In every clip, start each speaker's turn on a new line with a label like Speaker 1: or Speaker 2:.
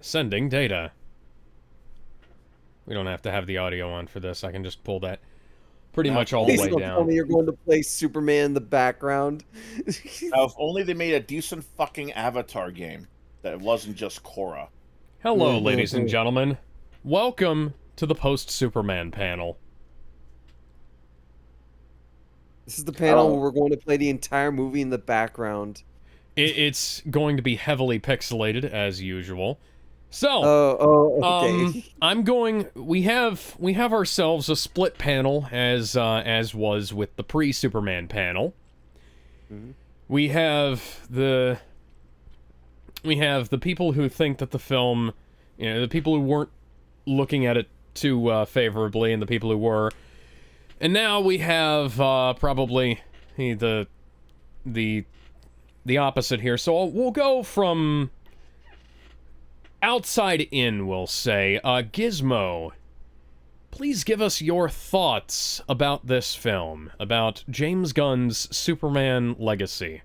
Speaker 1: Sending data. We don't have to have the audio on for this. I can just pull that pretty much all the
Speaker 2: Please
Speaker 1: way
Speaker 2: don't tell
Speaker 1: down.
Speaker 2: me you're going to play Superman in the background.
Speaker 3: Now, if only they made a decent fucking Avatar game that wasn't just Korra.
Speaker 1: Hello, ladies and gentlemen. Welcome to the post-Superman panel.
Speaker 2: This is the panel where we're going to play the entire movie in the background.
Speaker 1: It's going to be heavily pixelated, as usual. So,
Speaker 2: okay.
Speaker 1: We have ourselves a split panel, as was with the pre-Superman panel.
Speaker 2: Mm-hmm.
Speaker 1: We have the people who think that the film, the people who weren't looking at it too favorably, and the people who were. And now we have probably the opposite here. So we'll go from outside in, we'll say. Gizmo, please give us your thoughts about this film, about James Gunn's Superman Legacy.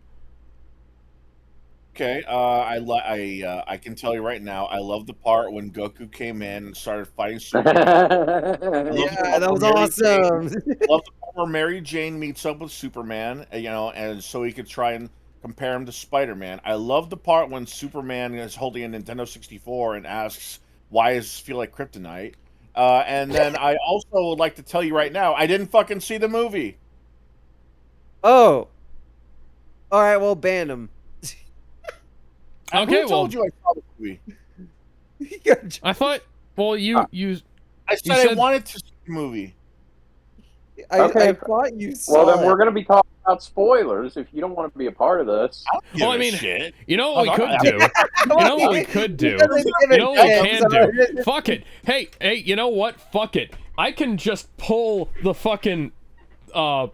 Speaker 3: Okay, I can tell you right now, I love the part when Goku came in and started fighting Superman.
Speaker 2: Yeah, that was awesome.
Speaker 3: I love the part where Mary Jane meets up with Superman, and so he could try and compare him to Spider-Man. I love the part when Superman is holding a Nintendo 64 and asks, "Why does this feel like kryptonite?" And then I also would like to tell you right now, I didn't fucking see the movie.
Speaker 2: Oh. All right, well, ban him.
Speaker 1: Okay,
Speaker 3: Who told you I saw the movie?
Speaker 1: I thought, well, you
Speaker 3: I said I wanted to see the movie.
Speaker 2: I thought you saw
Speaker 4: Well, then
Speaker 2: it.
Speaker 4: we're going to be talking about spoilers if you don't want to be a part of this.
Speaker 1: Well, I mean, you know what we could do? You know what we could do? You know what we can do? Fuck it. Hey, you know what? Fuck it. I can just pull the fucking, I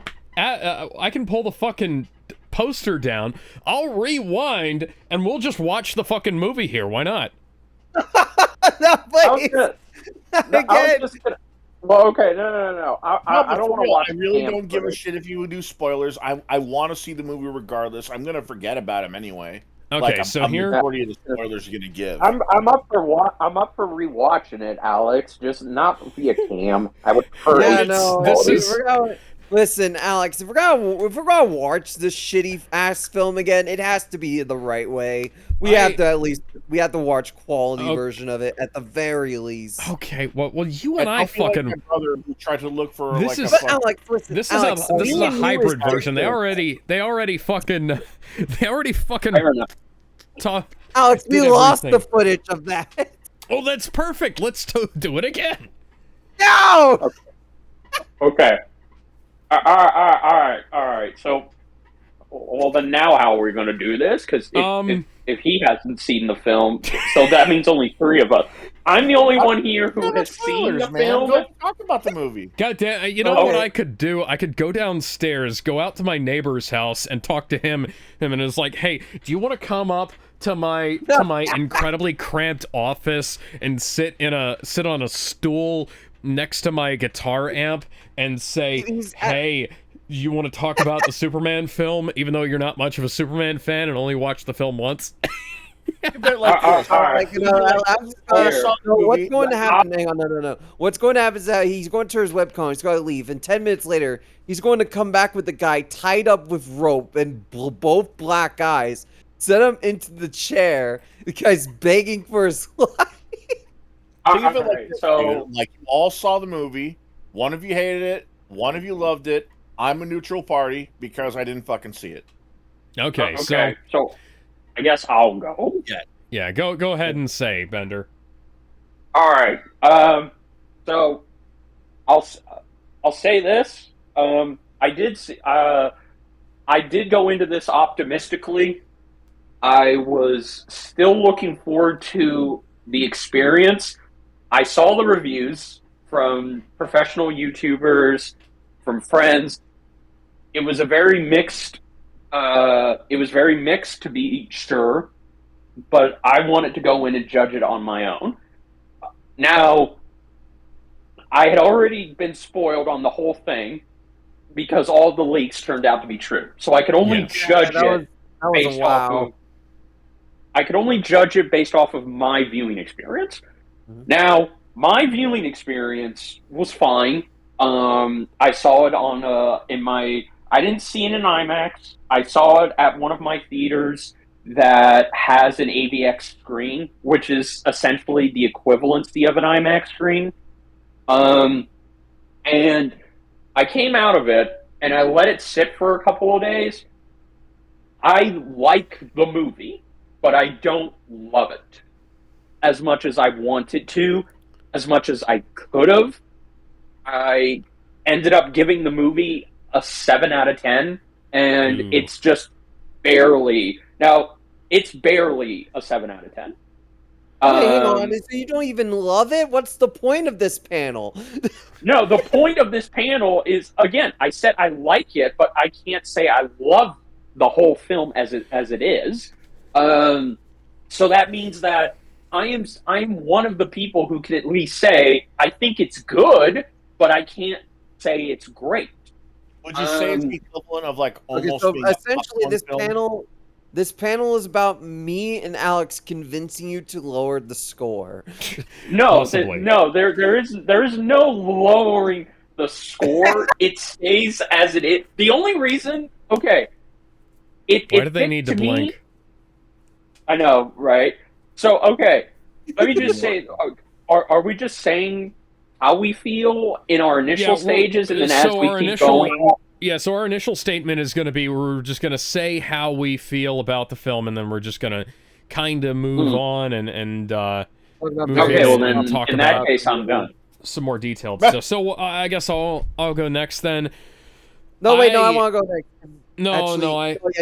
Speaker 1: can pull the fucking poster down. I'll rewind, and we'll just watch the fucking movie here. Why not?
Speaker 2: No, please.
Speaker 4: Well, okay, no. I don't want to watch.
Speaker 3: I really don't give a shit if you do spoilers. I want to see the movie regardless. I'm gonna forget about him anyway.
Speaker 1: Okay, so
Speaker 3: I'm
Speaker 1: here,
Speaker 3: majority of the spoilers are gonna give.
Speaker 4: I'm up for rewatching it, Alex. Just not via cam. I would prefer.
Speaker 2: Yeah,
Speaker 4: it.
Speaker 2: no. Listen, Alex, if we're gonna watch this shitty ass film again, it has to be the right way. We have to watch quality version of it at the very least.
Speaker 1: Okay, well, you and I fucking.
Speaker 3: Like my brother who tried to look for
Speaker 1: this
Speaker 3: like
Speaker 1: is,
Speaker 3: a.
Speaker 2: Alex, listen,
Speaker 1: this
Speaker 2: Alex,
Speaker 1: is a hybrid version. They already fucking. Talk.
Speaker 2: Alex, we lost the footage of that.
Speaker 1: Oh, that's perfect. Let's do it again.
Speaker 2: No.
Speaker 4: Okay. All right. So, well, then now how are we going to do this? Because if he hasn't seen the film, so that means only three of us. I'm the only one here who has seen the film.
Speaker 3: Go talk about the movie.
Speaker 1: God damn! You know what I could do? I could go downstairs, go out to my neighbor's house, and talk to him. And it's like, hey, do you want to come up to my incredibly cramped office and sit on a stool next to my guitar amp and say, hey, you want to talk about the Superman film, even though you're not much of a Superman fan and only watched the film once?
Speaker 2: What's going to happen? Hang on, no. What's going to happen is that he's going to turn his webcam. He's going to leave, and 10 minutes later, he's going to come back with the guy tied up with rope and both black eyes. Set him into the chair. The guy's begging for his life.
Speaker 3: Like you all saw the movie. One of you hated it. One of you loved it. I'm a neutral party because I didn't fucking see it.
Speaker 1: Okay,
Speaker 4: so I guess I'll go.
Speaker 1: Yeah, go ahead and say, Bender.
Speaker 4: All right. So I'll say this. I did go into this optimistically. I was still looking forward to the experience. I saw the reviews from professional YouTubers, from friends. It was a very mixed. It was very mixed, to be sure, but I wanted to go in and judge it on my own. Now, I had already been spoiled on the whole thing because all the leaks turned out to be true, so I could only judge it based off of. I could only judge it based off of my viewing experience. Now, my viewing experience was fine. I saw it on in my. I didn't see it in IMAX. I saw it at one of my theaters that has an AVX screen, which is essentially the equivalency of an IMAX screen. And I came out of it and I let it sit for a couple of days. I like the movie, but I don't love it as much as I wanted to, as much as I could have. I ended up giving the movie a 7 out of 10, and it's just barely. Now, it's barely a 7 out of 10.
Speaker 2: Wait, hang on. So you don't even love it? What's the point of this panel?
Speaker 4: No, the point of this panel is, again, I said I like it, but I can't say I love the whole film as it is. So that means that I'm one of the people who can at least say I think it's good, but I can't say it's great.
Speaker 3: Would you say it's the equivalent of like almost?
Speaker 2: Okay, so
Speaker 3: being
Speaker 2: essentially,
Speaker 3: film?
Speaker 2: this panel is about me and Alex convincing you to lower the score.
Speaker 4: No, there is no lowering the score. It stays as it is. The only reason, okay,
Speaker 1: why do they need to blink?
Speaker 4: I know, right? So, okay, let me just say, are we just saying how we feel in our initial stages, and then as we keep going?
Speaker 1: Yeah, so our initial statement is going to be, we're just going to say how we feel about the film, and then we're just going to kind of move on and move
Speaker 4: okay, well
Speaker 1: then
Speaker 4: talk in that case, I'm done.
Speaker 1: Some more detailed stuff. So I guess I'll go next then.
Speaker 2: No, wait, no, I want to go next.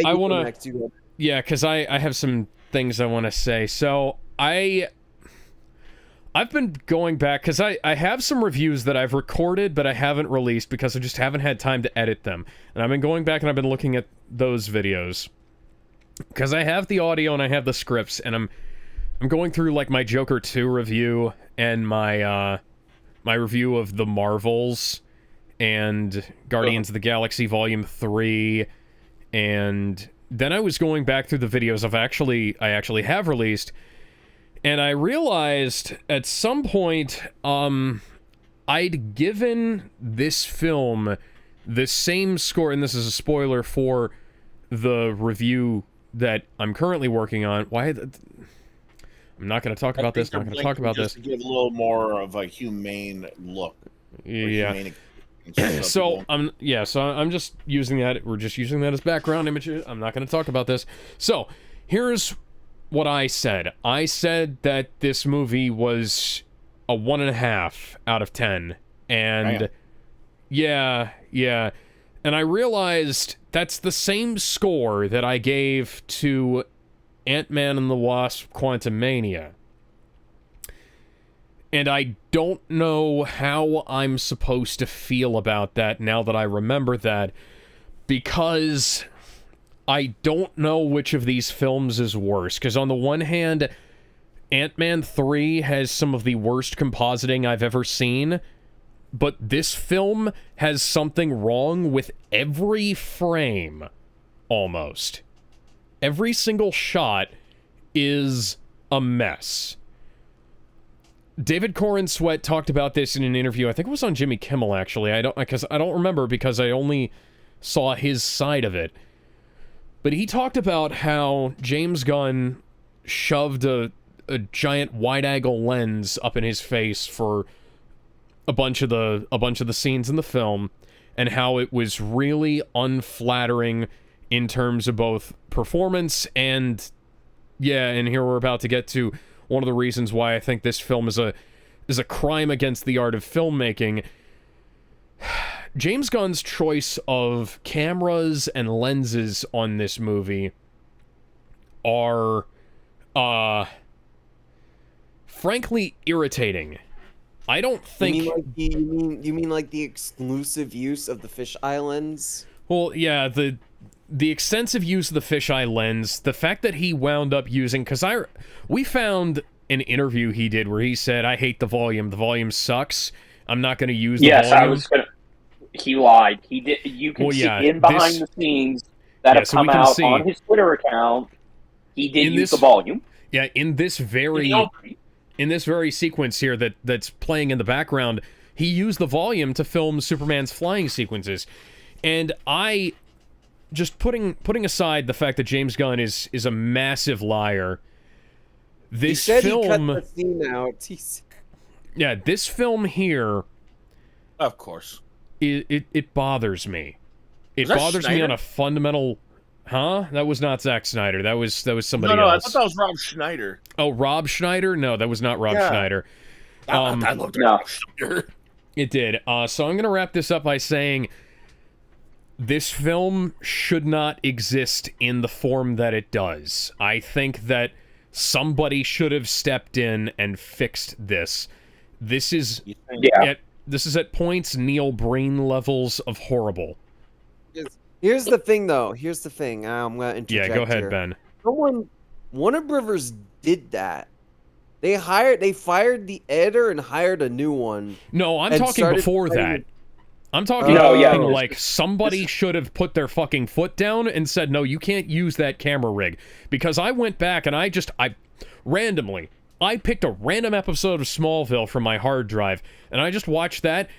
Speaker 1: I want to. Yeah, because I have some things I want to say. So I've been going back because I have some reviews that I've recorded but I haven't released because I just haven't had time to edit them. And I've been going back and I've been looking at those videos because I have the audio and I have the scripts, and I'm going through like my Joker 2 review and my my review of the Marvels and Guardians of the Galaxy Volume 3, and then I was going back through the videos I actually have released. And I realized at some point, I'd given this film the same score, and this is a spoiler for the review that I'm currently working on. I'm not going to talk about this. Not going to talk about this.
Speaker 3: To give a little more of a humane look.
Speaker 1: Yeah. So I'm just using that. We're just using that as background images. I'm not going to talk about this. So here's what I said. I said that this movie was a 1.5 out of 10, and yeah, and I realized that's the same score that I gave to Ant-Man and the Wasp: Quantumania. And I don't know how I'm supposed to feel about that now that I remember that, because I don't know which of these films is worse. Because on the one hand, Ant-Man 3 has some of the worst compositing I've ever seen, but this film has something wrong with every frame, almost. Every single shot is a mess. David Corenswet talked about this in an interview. I think it was on Jimmy Kimmel, actually. I don't remember because I only saw his side of it. But he talked about how James Gunn shoved a giant wide-angle lens up in his face for a bunch of the scenes in the film, and how it was really unflattering in terms of both performance and here we're about to get to one of the reasons why I think this film is a crime against the art of filmmaking. James Gunn's choice of cameras and lenses on this movie are frankly irritating. I don't think
Speaker 2: you mean like the exclusive use of the fisheye lens?
Speaker 1: Well, yeah, the extensive use of the fisheye lens, the fact that he wound up using, because we found an interview he did where he said, "I hate the volume sucks, I'm not going to use the volume."
Speaker 4: He lied. He did. You can see in behind the scenes that have come out on his Twitter account. He did use the volume.
Speaker 1: Yeah, in this very sequence here that's playing in the background, he used the volume to film Superman's flying sequences. And I just putting aside the fact that James Gunn is a massive liar. This
Speaker 2: he said
Speaker 1: film,
Speaker 2: he cut the scene out.
Speaker 1: yeah, this film here,
Speaker 3: Of course.
Speaker 1: it bothers me. It
Speaker 3: Was that
Speaker 1: bothers me
Speaker 3: Snyder?
Speaker 1: on a fundamental. Huh? That was not Zack Snyder. That was somebody
Speaker 3: No, I
Speaker 1: else.
Speaker 3: thought that was Rob Schneider.
Speaker 1: Oh, Rob Schneider? No, that was not Rob
Speaker 3: Yeah.
Speaker 1: Schneider.
Speaker 3: I looked at
Speaker 4: No.
Speaker 3: Rob Schneider.
Speaker 1: It did. So I'm going to wrap this up by saying this film should not exist in the form that it does. I think that somebody should have stepped in and fixed this. This is at points Neil Breen levels of horrible.
Speaker 2: Here's the thing, though. Here's the thing. I'm gonna interject.
Speaker 1: Yeah, go ahead,
Speaker 2: here.
Speaker 1: Ben.
Speaker 2: Warner Brothers did that. They fired the editor and hired a new one.
Speaker 1: No, I'm
Speaker 2: and
Speaker 1: talking
Speaker 2: started
Speaker 1: before
Speaker 2: playing-
Speaker 1: that. I'm talking like somebody should have put their fucking foot down and said, no, you can't use that camera rig. Because I went back and I randomly, I picked a random episode of Smallville from my hard drive, and I just watched that.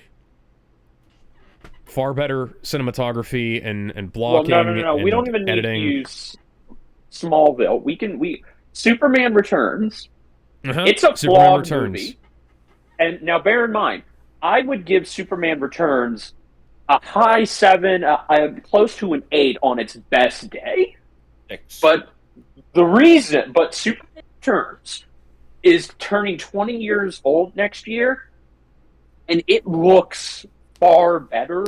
Speaker 1: Far better cinematography and blocking.
Speaker 4: Well, no. We don't even
Speaker 1: editing.
Speaker 4: need to use Smallville. Superman Returns. It's a
Speaker 1: Superman
Speaker 4: flawed
Speaker 1: Returns.
Speaker 4: movie. And now bear in mind, I would give Superman Returns a high 7, close to an 8 on its best day. But Superman Returns is turning 20 years old next year, and it looks far better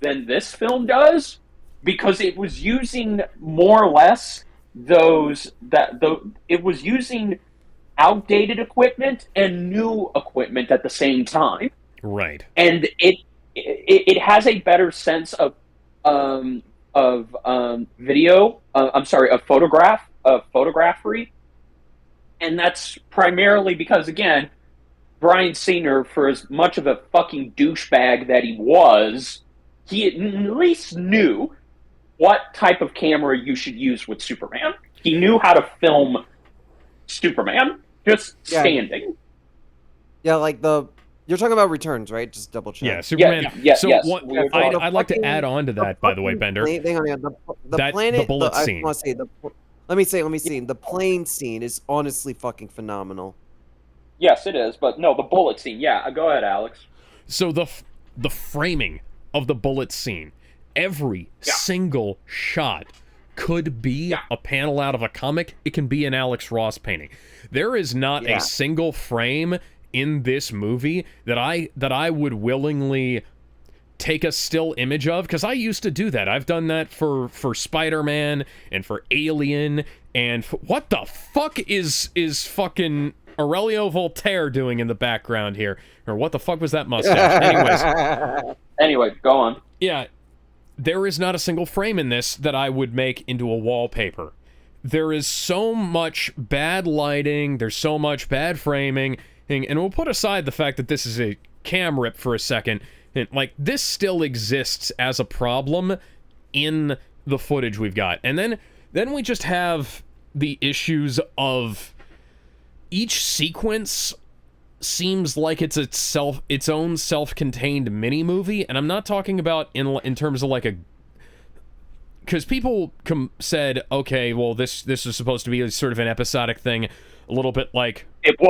Speaker 4: than this film does because it was using more or less it was using outdated equipment and new equipment at the same time.
Speaker 1: Right.
Speaker 4: And it has a better sense of photography. And that's primarily because, again, Bryan Singer, for as much of a fucking douchebag that he was, he at least knew what type of camera you should use with Superman. He knew how to film Superman just standing.
Speaker 2: Yeah, like you're talking about Returns, right? Just double check.
Speaker 1: Yeah, Superman.
Speaker 4: Yes.
Speaker 1: I'd like to add on to that, by the way, Bender.
Speaker 2: Hang on. The
Speaker 1: bullet scene.
Speaker 2: I want to say let me see. The plane scene is honestly fucking phenomenal.
Speaker 4: Yes, it is. But no, the bullet scene. Yeah, go ahead, Alex.
Speaker 1: So the framing of the bullet scene, every single shot could be a panel out of a comic. It can be an Alex Ross painting. There is not a single frame in this movie that I would willingly take a still image of, because I used to do that. I've done that for Spider-Man and for Alien and what the fuck is fucking Aurelio Voltaire doing in the background here? Or what the fuck was that mustache?
Speaker 4: Anyway, go on.
Speaker 1: Yeah, there is not a single frame in this that I would make into a wallpaper. There is so much bad lighting, there's so much bad framing, and we'll put aside the fact that this is a cam rip for a second, and like, this still exists as a problem in the footage we've got. And then we just have the issues of each sequence seems like it's its own self-contained mini-movie, and I'm not talking about in terms of like a... Because people said, okay, well, this is supposed to be sort of an episodic thing, a little bit like...
Speaker 4: It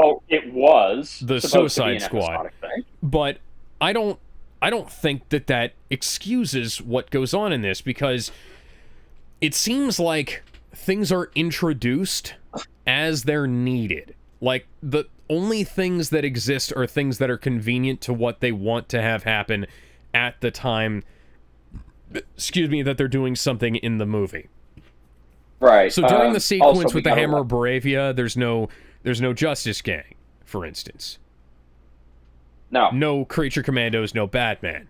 Speaker 4: was
Speaker 1: the
Speaker 4: supposed
Speaker 1: Suicide
Speaker 4: to be an
Speaker 1: Squad.
Speaker 4: thing.
Speaker 1: But I don't think that excuses what goes on in this, because it seems like things are introduced as they're needed. Like, the only things that exist are things that are convenient to what they want to have happen at the time, that they're doing something in the movie.
Speaker 4: Right.
Speaker 1: So during the sequence
Speaker 4: also,
Speaker 1: with the Hammer of Bravia, there's no Justice Gang, for instance. No Creature Commandos, no Batman.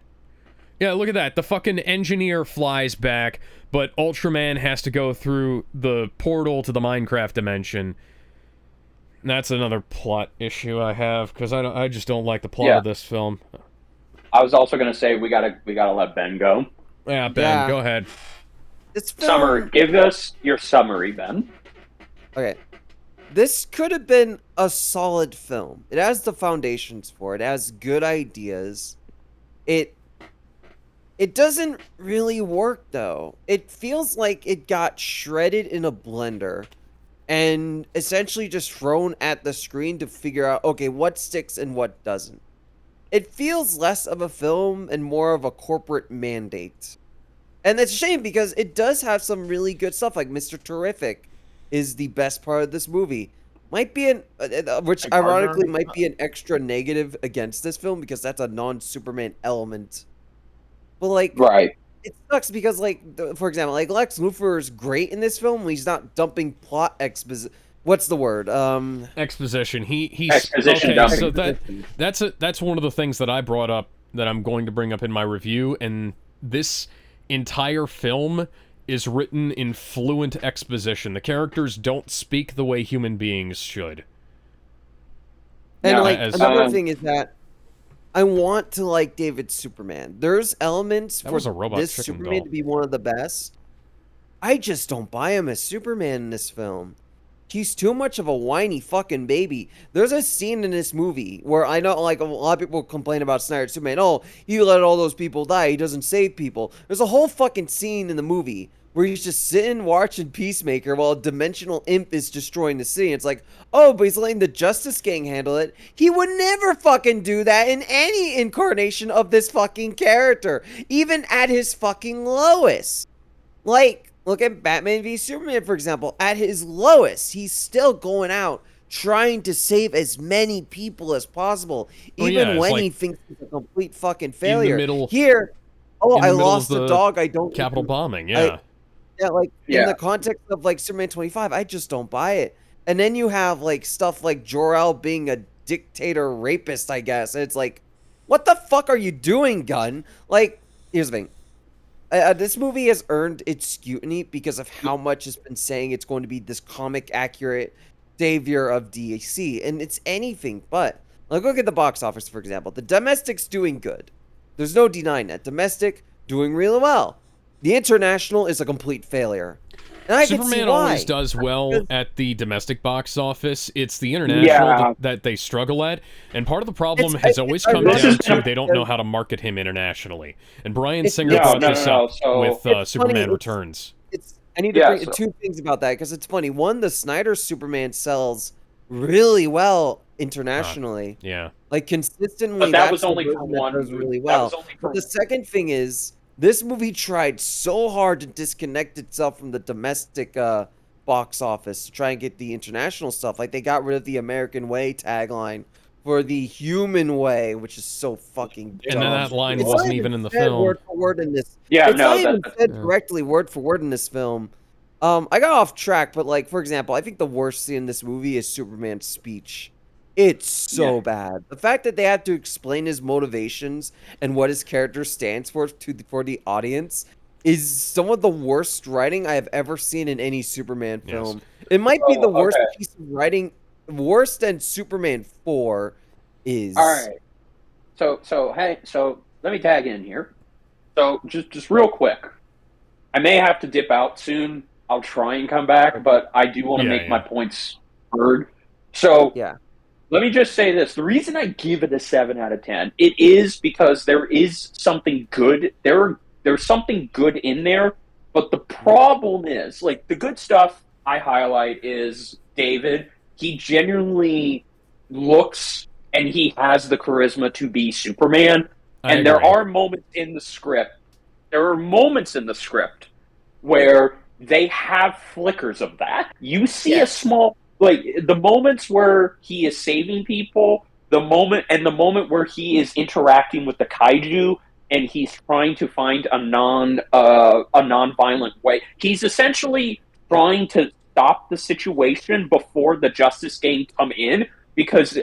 Speaker 1: Yeah, look at that. The fucking engineer flies back, but Ultraman has to go through the portal to the Minecraft dimension. That's another plot issue I have, because I just don't like the plot of this film.
Speaker 4: I was also going to say we gotta let Ben go.
Speaker 1: Yeah, Ben, go ahead.
Speaker 2: This film,
Speaker 4: Summary. Give us your summary, Ben.
Speaker 2: Okay. This could have been a solid film. It has the foundations for it. It has good ideas. It it doesn't really work though. It feels like it got shredded in a blender and essentially just thrown at the screen to figure out, okay, what sticks and what doesn't. It feels less of a film and more of a corporate mandate. And it's a shame because it does have some really good stuff, like Mr. Terrific is the best part of this movie. Might be which
Speaker 3: Like
Speaker 2: ironically
Speaker 3: Gardner?
Speaker 2: might be an extra negative against this film because that's a non-Superman element. But like,
Speaker 4: Right.
Speaker 2: it sucks because like, for example, like Lex Luthor is great in this film when he's not dumping plot exposition. What's the word?
Speaker 1: Exposition. He's
Speaker 4: Exposition
Speaker 1: okay.
Speaker 4: dumping.
Speaker 1: So that's one of the things that I brought up that I'm going to bring up in my review, and this entire film is written in fluent exposition. The characters don't speak the way human beings should.
Speaker 2: And
Speaker 4: No,
Speaker 2: like
Speaker 1: as-
Speaker 2: another thing is that I want to like David's Superman. There's elements
Speaker 1: That
Speaker 2: for
Speaker 1: was a robot
Speaker 2: this
Speaker 1: chicken
Speaker 2: Superman
Speaker 1: doll.
Speaker 2: to be one of the best. I just don't buy him as Superman in this film. He's too much of a whiny fucking baby. There's a scene in this movie where I know, like, a lot of people complain about Snyder's Superman. Oh, he let all those people die. He doesn't save people. There's a whole fucking scene in the movie where he's just sitting watching Peacemaker while a dimensional imp is destroying the city. It's like, oh, but he's letting the Justice Gang handle it. He would never fucking do that in any incarnation of this fucking character, even at his fucking lowest. Like, look at Batman v Superman, for example. At his lowest, he's still going out trying to save as many people as possible,
Speaker 1: Well,
Speaker 2: even
Speaker 1: yeah, it's
Speaker 2: when
Speaker 1: like
Speaker 2: he thinks it's a complete fucking failure.
Speaker 1: middle-
Speaker 2: Here, oh,
Speaker 1: in the
Speaker 2: I
Speaker 1: middle of
Speaker 2: lost a
Speaker 1: the
Speaker 2: dog. I don't
Speaker 1: Capitol bombing.
Speaker 2: I-
Speaker 1: Yeah.
Speaker 2: yeah, like in
Speaker 4: Yeah.
Speaker 2: the context of like Superman 25, I just don't buy it. And then you have like stuff like Jor-El being a dictator rapist, I guess. And it's like, what the fuck are you doing, Gunn? Like, here's the thing. This movie has earned its scrutiny because of how much it's been saying it's going to be this comic accurate savior of DC, and it's anything but. Like, look at the box office, for example. The domestic's doing good. There's no denying that. Domestic doing really well. The international is a complete failure. And I can see
Speaker 1: Superman
Speaker 2: why.
Speaker 1: always does well at the domestic box office. It's the international
Speaker 4: Yeah.
Speaker 1: that they struggle at, and part of the problem
Speaker 2: It's-
Speaker 1: has always
Speaker 2: I
Speaker 1: come
Speaker 4: this
Speaker 1: down
Speaker 4: is
Speaker 1: to
Speaker 4: gonna-
Speaker 1: they don't know how to market him internationally. And Brian
Speaker 2: It's-
Speaker 1: Singer
Speaker 2: no,
Speaker 1: brought
Speaker 4: no,
Speaker 1: this
Speaker 4: no,
Speaker 1: up
Speaker 4: so-
Speaker 1: with
Speaker 2: It's funny,
Speaker 1: Superman
Speaker 2: it's-
Speaker 1: Returns.
Speaker 2: I need to
Speaker 4: Yeah,
Speaker 2: bring
Speaker 4: so-
Speaker 2: two things about that because it's funny. One, the Snyder Superman sells really well internationally.
Speaker 1: Yeah.
Speaker 2: Like consistently,
Speaker 4: But that
Speaker 2: that's
Speaker 4: was
Speaker 2: the
Speaker 4: only for
Speaker 2: version that
Speaker 4: one
Speaker 2: does
Speaker 4: movie.
Speaker 2: really
Speaker 4: That
Speaker 2: well.
Speaker 4: was only for-
Speaker 2: But the second thing is, this movie tried so hard to disconnect itself from the domestic box office to try and get the international stuff. Like they got rid of the American Way tagline for the human way, which is so fucking dumb.
Speaker 1: And then that line
Speaker 2: It's
Speaker 1: wasn't
Speaker 2: not
Speaker 1: even in the
Speaker 2: said
Speaker 1: film.
Speaker 2: word for word in this.
Speaker 4: Yeah,
Speaker 2: It's not
Speaker 4: no,
Speaker 2: even
Speaker 4: that,
Speaker 2: said
Speaker 1: yeah.
Speaker 2: directly word for word in this film. I got off track, but like for example, I think the worst scene in this movie is Superman's speech. It's so
Speaker 4: Yeah.
Speaker 2: bad. The fact that they have to explain his motivations and what his character stands for for the audience is some of the worst writing I have ever seen in any Superman
Speaker 1: Yes.
Speaker 2: film. It might be
Speaker 4: Oh,
Speaker 2: the worst
Speaker 4: okay.
Speaker 2: piece of writing, worse than Superman 4 is.
Speaker 4: All right. So let me tag in here. So just real quick, I may have to dip out soon. I'll try and come back, but I do want to
Speaker 1: Yeah,
Speaker 4: make
Speaker 1: yeah.
Speaker 4: my points heard. So
Speaker 2: Yeah.
Speaker 4: let me just say this: the reason I give it a 7 out of 10, it is because there is something good. There's something good in there, but the problem is, like, the good stuff I highlight is David. He genuinely looks and he has the charisma to be Superman.
Speaker 1: I
Speaker 4: And there
Speaker 1: agree.
Speaker 4: are moments in the script. There are moments in the script where they have flickers of that. You see a
Speaker 2: Yes.
Speaker 4: small, like the moments where he is saving people, the moment where he is interacting with the kaiju and he's trying to find a non-violent way. He's essentially trying to stop the situation before the Justice Gang come in, because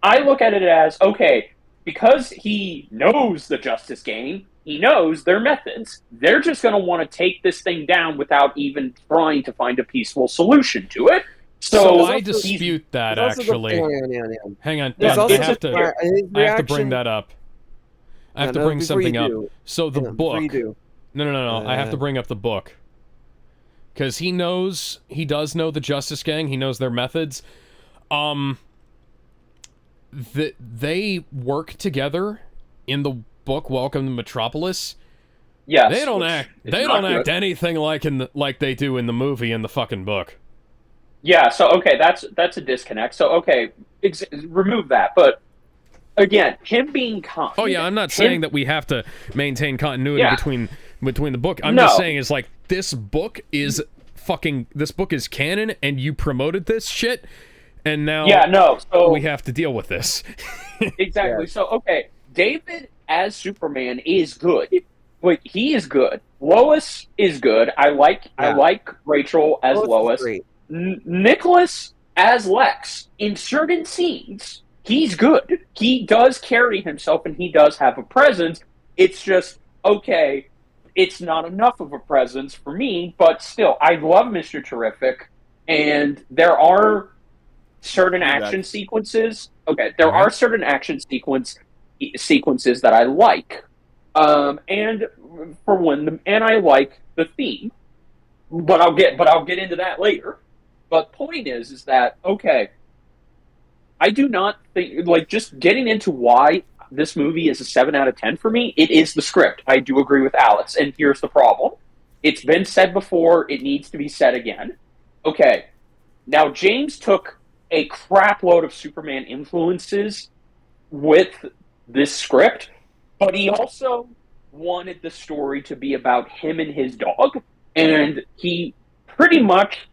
Speaker 4: I look at it as, okay, because he knows the Justice Gang, he knows their methods. They're just going to want to take this thing down without even trying to find a peaceful solution to it.
Speaker 1: So I
Speaker 2: also-
Speaker 1: dispute that,
Speaker 2: There's also the-
Speaker 1: actually.
Speaker 2: hang on.
Speaker 1: Hang on.
Speaker 2: There's
Speaker 1: I
Speaker 2: also
Speaker 1: have
Speaker 2: the
Speaker 1: to.
Speaker 2: part- his
Speaker 1: I have to
Speaker 2: reaction-
Speaker 1: bring that up. I have
Speaker 2: No,
Speaker 1: to bring
Speaker 2: before you
Speaker 1: something up.
Speaker 2: do.
Speaker 1: So the
Speaker 2: Hang on, before
Speaker 1: book.
Speaker 2: you do.
Speaker 1: No. I have to
Speaker 2: Uh,
Speaker 1: bring up the book. because he does know the Justice Gang. He knows their methods. They work together in the book Welcome to Metropolis.
Speaker 4: Yes,
Speaker 1: They don't act anything like they do in the movie in the fucking book.
Speaker 4: Yeah, so okay, that's a disconnect. So okay, remove that. But again, him being kind.
Speaker 1: Oh yeah, I'm not saying that we have to maintain continuity between the book. I'm just saying is like this book is canon, and you promoted this shit, and now
Speaker 4: so
Speaker 1: we have to deal with this.
Speaker 4: Exactly. So okay, David as Superman is good. Wait, he is good. Lois is good. I like Rachel as Lois. Nicholas as Lex, in certain scenes, he's good. He does carry himself and he does have a presence. It's just, okay, it's not enough of a presence for me, but still, I love Mr. Terrific, and there are certain action sequences. Okay, there are certain action sequences that I like. And I like the theme. But I'll get into that later. But point is that, okay, I do not think, like, just getting into why this movie is a 7 out of 10 for me, it is the script. I do agree with Alex, and here's the problem. It's been said before, it needs to be said again. Okay, now James took a crap load of Superman influences with this script, but he also wanted the story to be about him and his dog, and he pretty much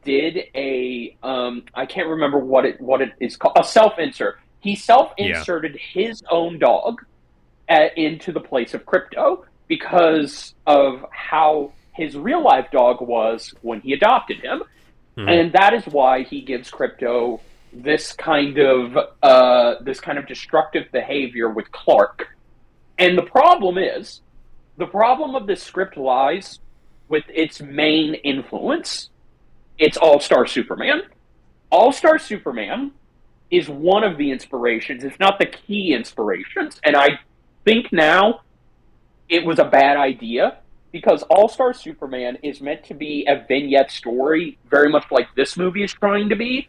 Speaker 4: did a I can't remember what it is called, a self-insert. He self-inserted his own dog into the place of Krypto because of how his real life dog was when he adopted him, and that is why he gives Krypto this kind of destructive behavior with Clark. And the problem of this script lies with its main influence. It's All-Star Superman. All-Star Superman is one of the inspirations, if not the key inspirations. And I think now it was a bad idea, because All-Star Superman is meant to be a vignette story, very much like this movie is trying to be.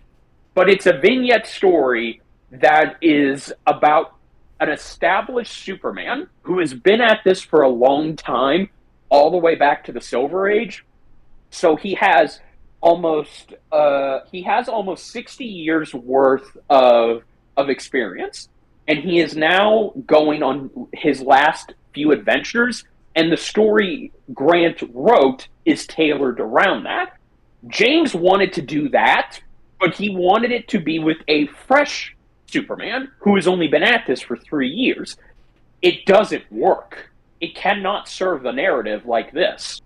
Speaker 4: But it's a vignette story that is about an established Superman who has been at this for a long time, all the way back to the Silver Age. So he has almost 60 years worth of experience, and he is now going on his last few adventures, and the story Grant wrote is tailored around that. James wanted to do that, but he wanted it to be with a fresh Superman who has only been at this for 3 years. It doesn't work. It cannot serve the narrative like this.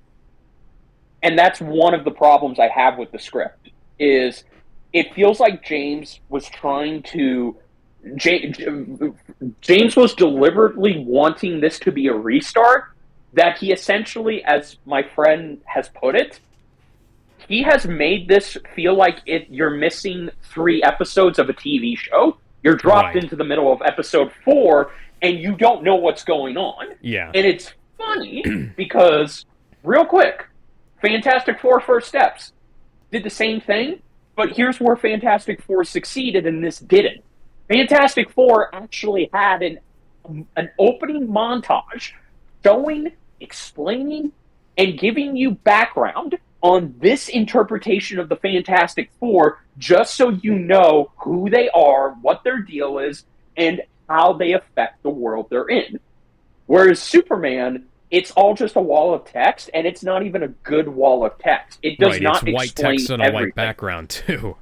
Speaker 4: And that's one of the problems I have with the script, is it feels like James was deliberately wanting this to be a restart, that he essentially, as my friend has put it, he has made this feel like you're missing 3 episodes of a TV show. You're dropped into the middle of episode 4, and you don't know what's going on.
Speaker 1: Yeah.
Speaker 4: And it's funny because, real quick, Fantastic Four First Steps did the same thing, but here's where Fantastic Four succeeded and this didn't. Fantastic Four actually had an opening montage showing, explaining, and giving you background on this interpretation of the Fantastic Four, just so you know who they are, what their deal is, and how they affect the world they're in. Whereas Superman, it's all just a wall of text, and it's not even a good wall of text. It does not explain
Speaker 1: white text and
Speaker 4: everything.
Speaker 1: a white background, too.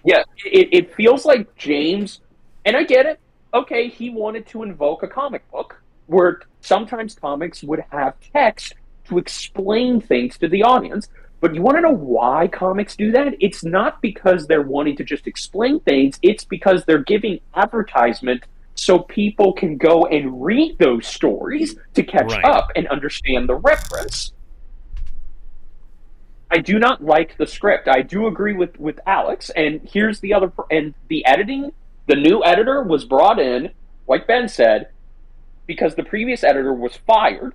Speaker 4: Yeah, it feels like James, and I get it, okay, he wanted to invoke a comic book, where sometimes comics would have text to explain things to the audience. But you want to know why comics do that? It's not because they're wanting to just explain things. It's because they're giving advertisement so people can go and read those stories to catch up and understand the reference. I do not like the script. I do agree with Alex. And here's the other... And the editing, the new editor was brought in, like Ben said, because the previous editor was fired.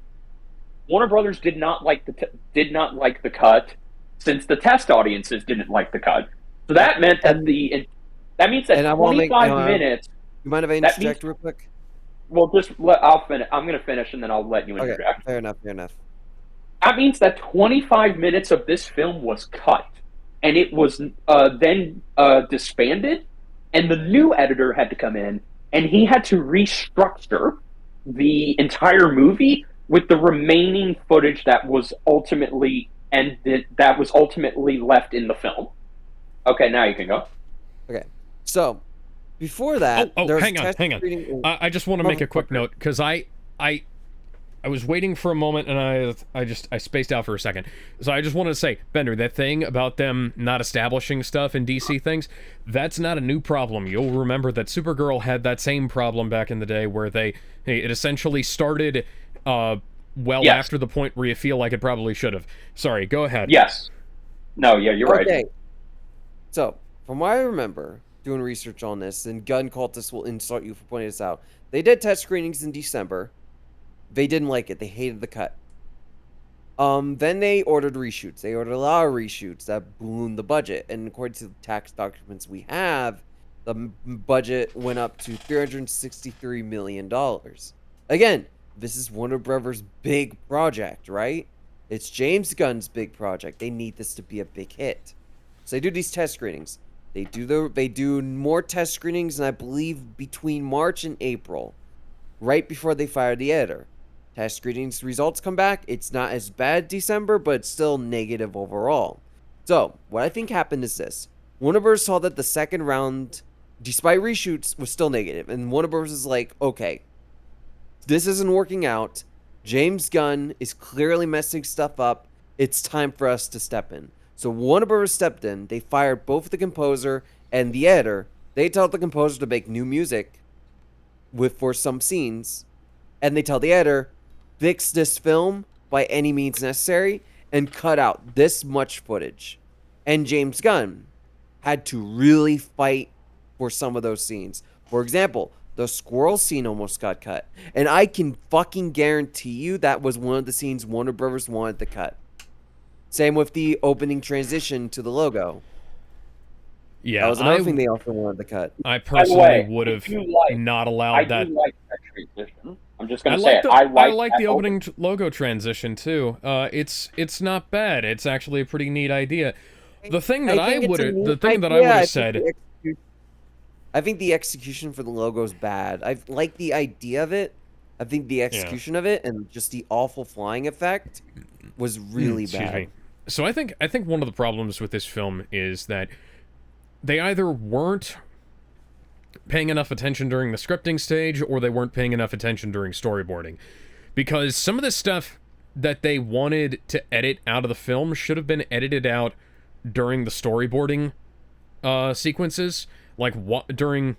Speaker 4: Warner Brothers did not like the cut, since the test audiences didn't like the cut. So that meant that that means that
Speaker 2: And I want to
Speaker 4: 25 minutes.
Speaker 2: You mind if I
Speaker 4: That means
Speaker 2: interject real quick?
Speaker 4: well, I'll finish. I'm going to finish, and then I'll let you
Speaker 2: Okay,
Speaker 4: interject.
Speaker 2: fair enough, fair enough.
Speaker 4: That means that 25 minutes of this film was cut, and it was then disbanded, and the new editor had to come in, and he had to restructure the entire movie with the remaining footage that was ultimately left in the film. Okay, now you can go.
Speaker 2: Okay, so before that,
Speaker 1: hang on. I just want to make a quick note, because I was waiting for a moment, and I spaced out for a second. So I just wanted to say, Bender, that thing about them not establishing stuff in DC things, that's not a new problem. You'll remember that Supergirl had that same problem back in the day, where it essentially started after the point where you feel like it probably should have. Sorry, go ahead.
Speaker 4: Yes. No, yeah, you're right.
Speaker 2: Okay. So, from what I remember, doing research on this, and Gun Cultists will insult you for pointing this out, they did test screenings in December. They didn't like it. They hated the cut. Then they ordered reshoots. They ordered a lot of reshoots that ballooned the budget. And according to the tax documents we have, the budget went up to $363 million. Again, this is Warner Brothers' big project, right? It's James Gunn's big project. They need this to be a big hit. So they do these test screenings. They do more test screenings, and I believe between March and April, right before they fire the editor. Test screenings results come back. It's not as bad December, but it's still negative overall. So, what I think happened is this. Warner Bros. Saw that the second round, despite reshoots, was still negative. And Warner Bros. Is like, okay, this isn't working out. James Gunn is clearly messing stuff up. It's time for us to step in. So Warner Bros. Stepped in. They fired both the composer and the editor. They told the composer to make new music for some scenes. And they tell the editor, fix this film by any means necessary and cut out this much footage. And James Gunn had to really fight for some of those scenes. For example, the squirrel scene almost got cut. And I can fucking guarantee you that was one of the scenes Warner Brothers wanted to cut. Same with the opening transition to the logo.
Speaker 1: Yeah,
Speaker 2: that was another thing they also wanted to cut.
Speaker 1: I personally would have not allowed that.
Speaker 4: I do like that transition. I'm just going to
Speaker 1: say
Speaker 4: it.
Speaker 1: I like the opening logo transition too. It's not bad. It's actually a pretty neat idea. The thing that I would have said.
Speaker 2: I think the execution for the logo is bad. I like the idea of it. I think the execution of it and just the awful flying effect was really bad.
Speaker 1: Me. So I think one of the problems with this film is that they either weren't paying enough attention during the scripting stage, or they weren't paying enough attention during storyboarding. Because some of the stuff that they wanted to edit out of the film should have been edited out during the storyboarding sequences, like during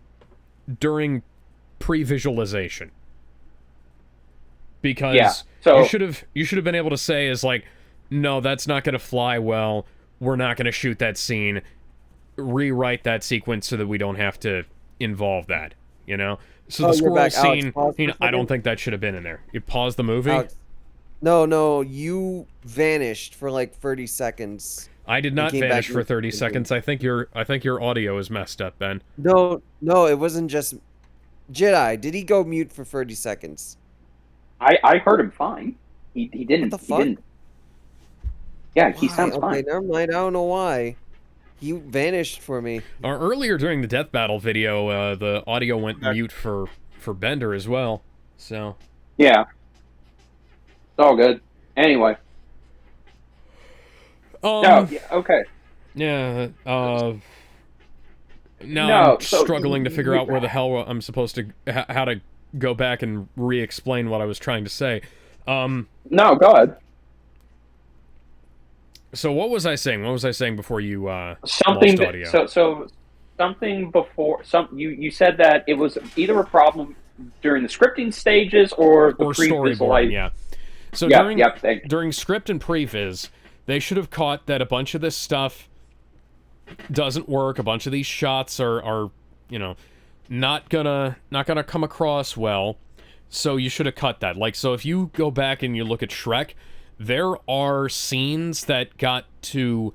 Speaker 1: pre-visualization. Because you should have been able to say is like, no, that's not going to fly well. We're not going to shoot that scene. Rewrite that sequence so that we don't have to involve that, you know? So the squirrel scene, I don't think that should have been in there. You pause the movie.
Speaker 2: Alex, no, you vanished for like 30 seconds.
Speaker 1: I did not vanish for 30 seconds. I think your audio is messed up, Ben.
Speaker 2: No, it wasn't just Jedi. Did he go mute for 30 seconds?
Speaker 4: I heard him fine. He didn't.
Speaker 2: What the fuck?
Speaker 4: He didn't. Yeah, he sounds fine.
Speaker 2: Okay, never mind. I don't know why. He vanished for me.
Speaker 1: Earlier during the death battle video, the audio went mute for Bender as well. So.
Speaker 4: Yeah. It's all good. Anyway. Okay.
Speaker 1: Yeah. Now I'm struggling to figure out where the hell I'm supposed to, how to go back and re-explain what I was trying to say.
Speaker 4: No, go ahead.
Speaker 1: So what was I saying? What was I saying before you
Speaker 4: something
Speaker 1: lost audio?
Speaker 4: So something before you said that it was either a problem during the scripting stages or the
Speaker 1: storyboarding. Yeah. So during script and previs, they should have caught that a bunch of this stuff doesn't work. A bunch of these shots are not gonna come across well. So you should have cut that. Like, so if you go back and you look at Shrek, there are scenes that got to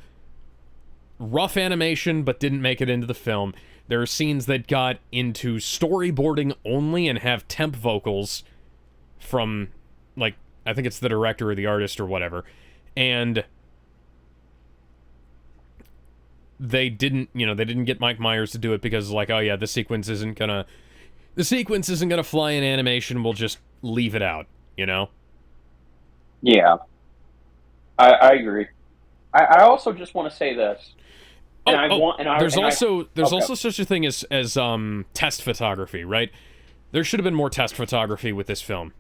Speaker 1: rough animation but didn't make it into the film. There are scenes that got into storyboarding only and have temp vocals from, like, I think it's the director or the artist or whatever. And they didn't get Mike Myers to do it because, like, oh yeah, the sequence isn't gonna fly in animation, we'll just leave it out, you know?
Speaker 4: Yeah, I agree. I also just want to say this.
Speaker 1: There's also such a thing as test photography, right? There should have been more test photography with this film.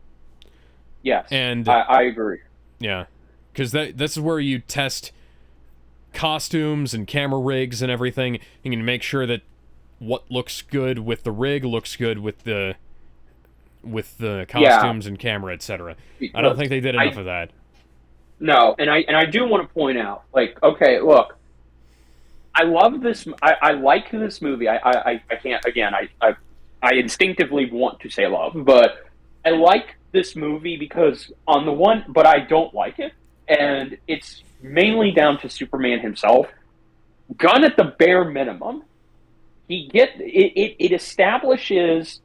Speaker 4: Yes,
Speaker 1: and
Speaker 4: I agree.
Speaker 1: Yeah, because this is where you test costumes and camera rigs and everything. You can make sure that what looks good with the rig looks good with the costumes and camera, etc. I don't think they did enough of that.
Speaker 4: No, and I do want to point out, like, okay, look, I love this. I like this movie. I can't, again, I instinctively want to say love, but I like this movie because but I don't like it, and it's mainly down to Superman himself. Gunn, at the bare minimum, it establishes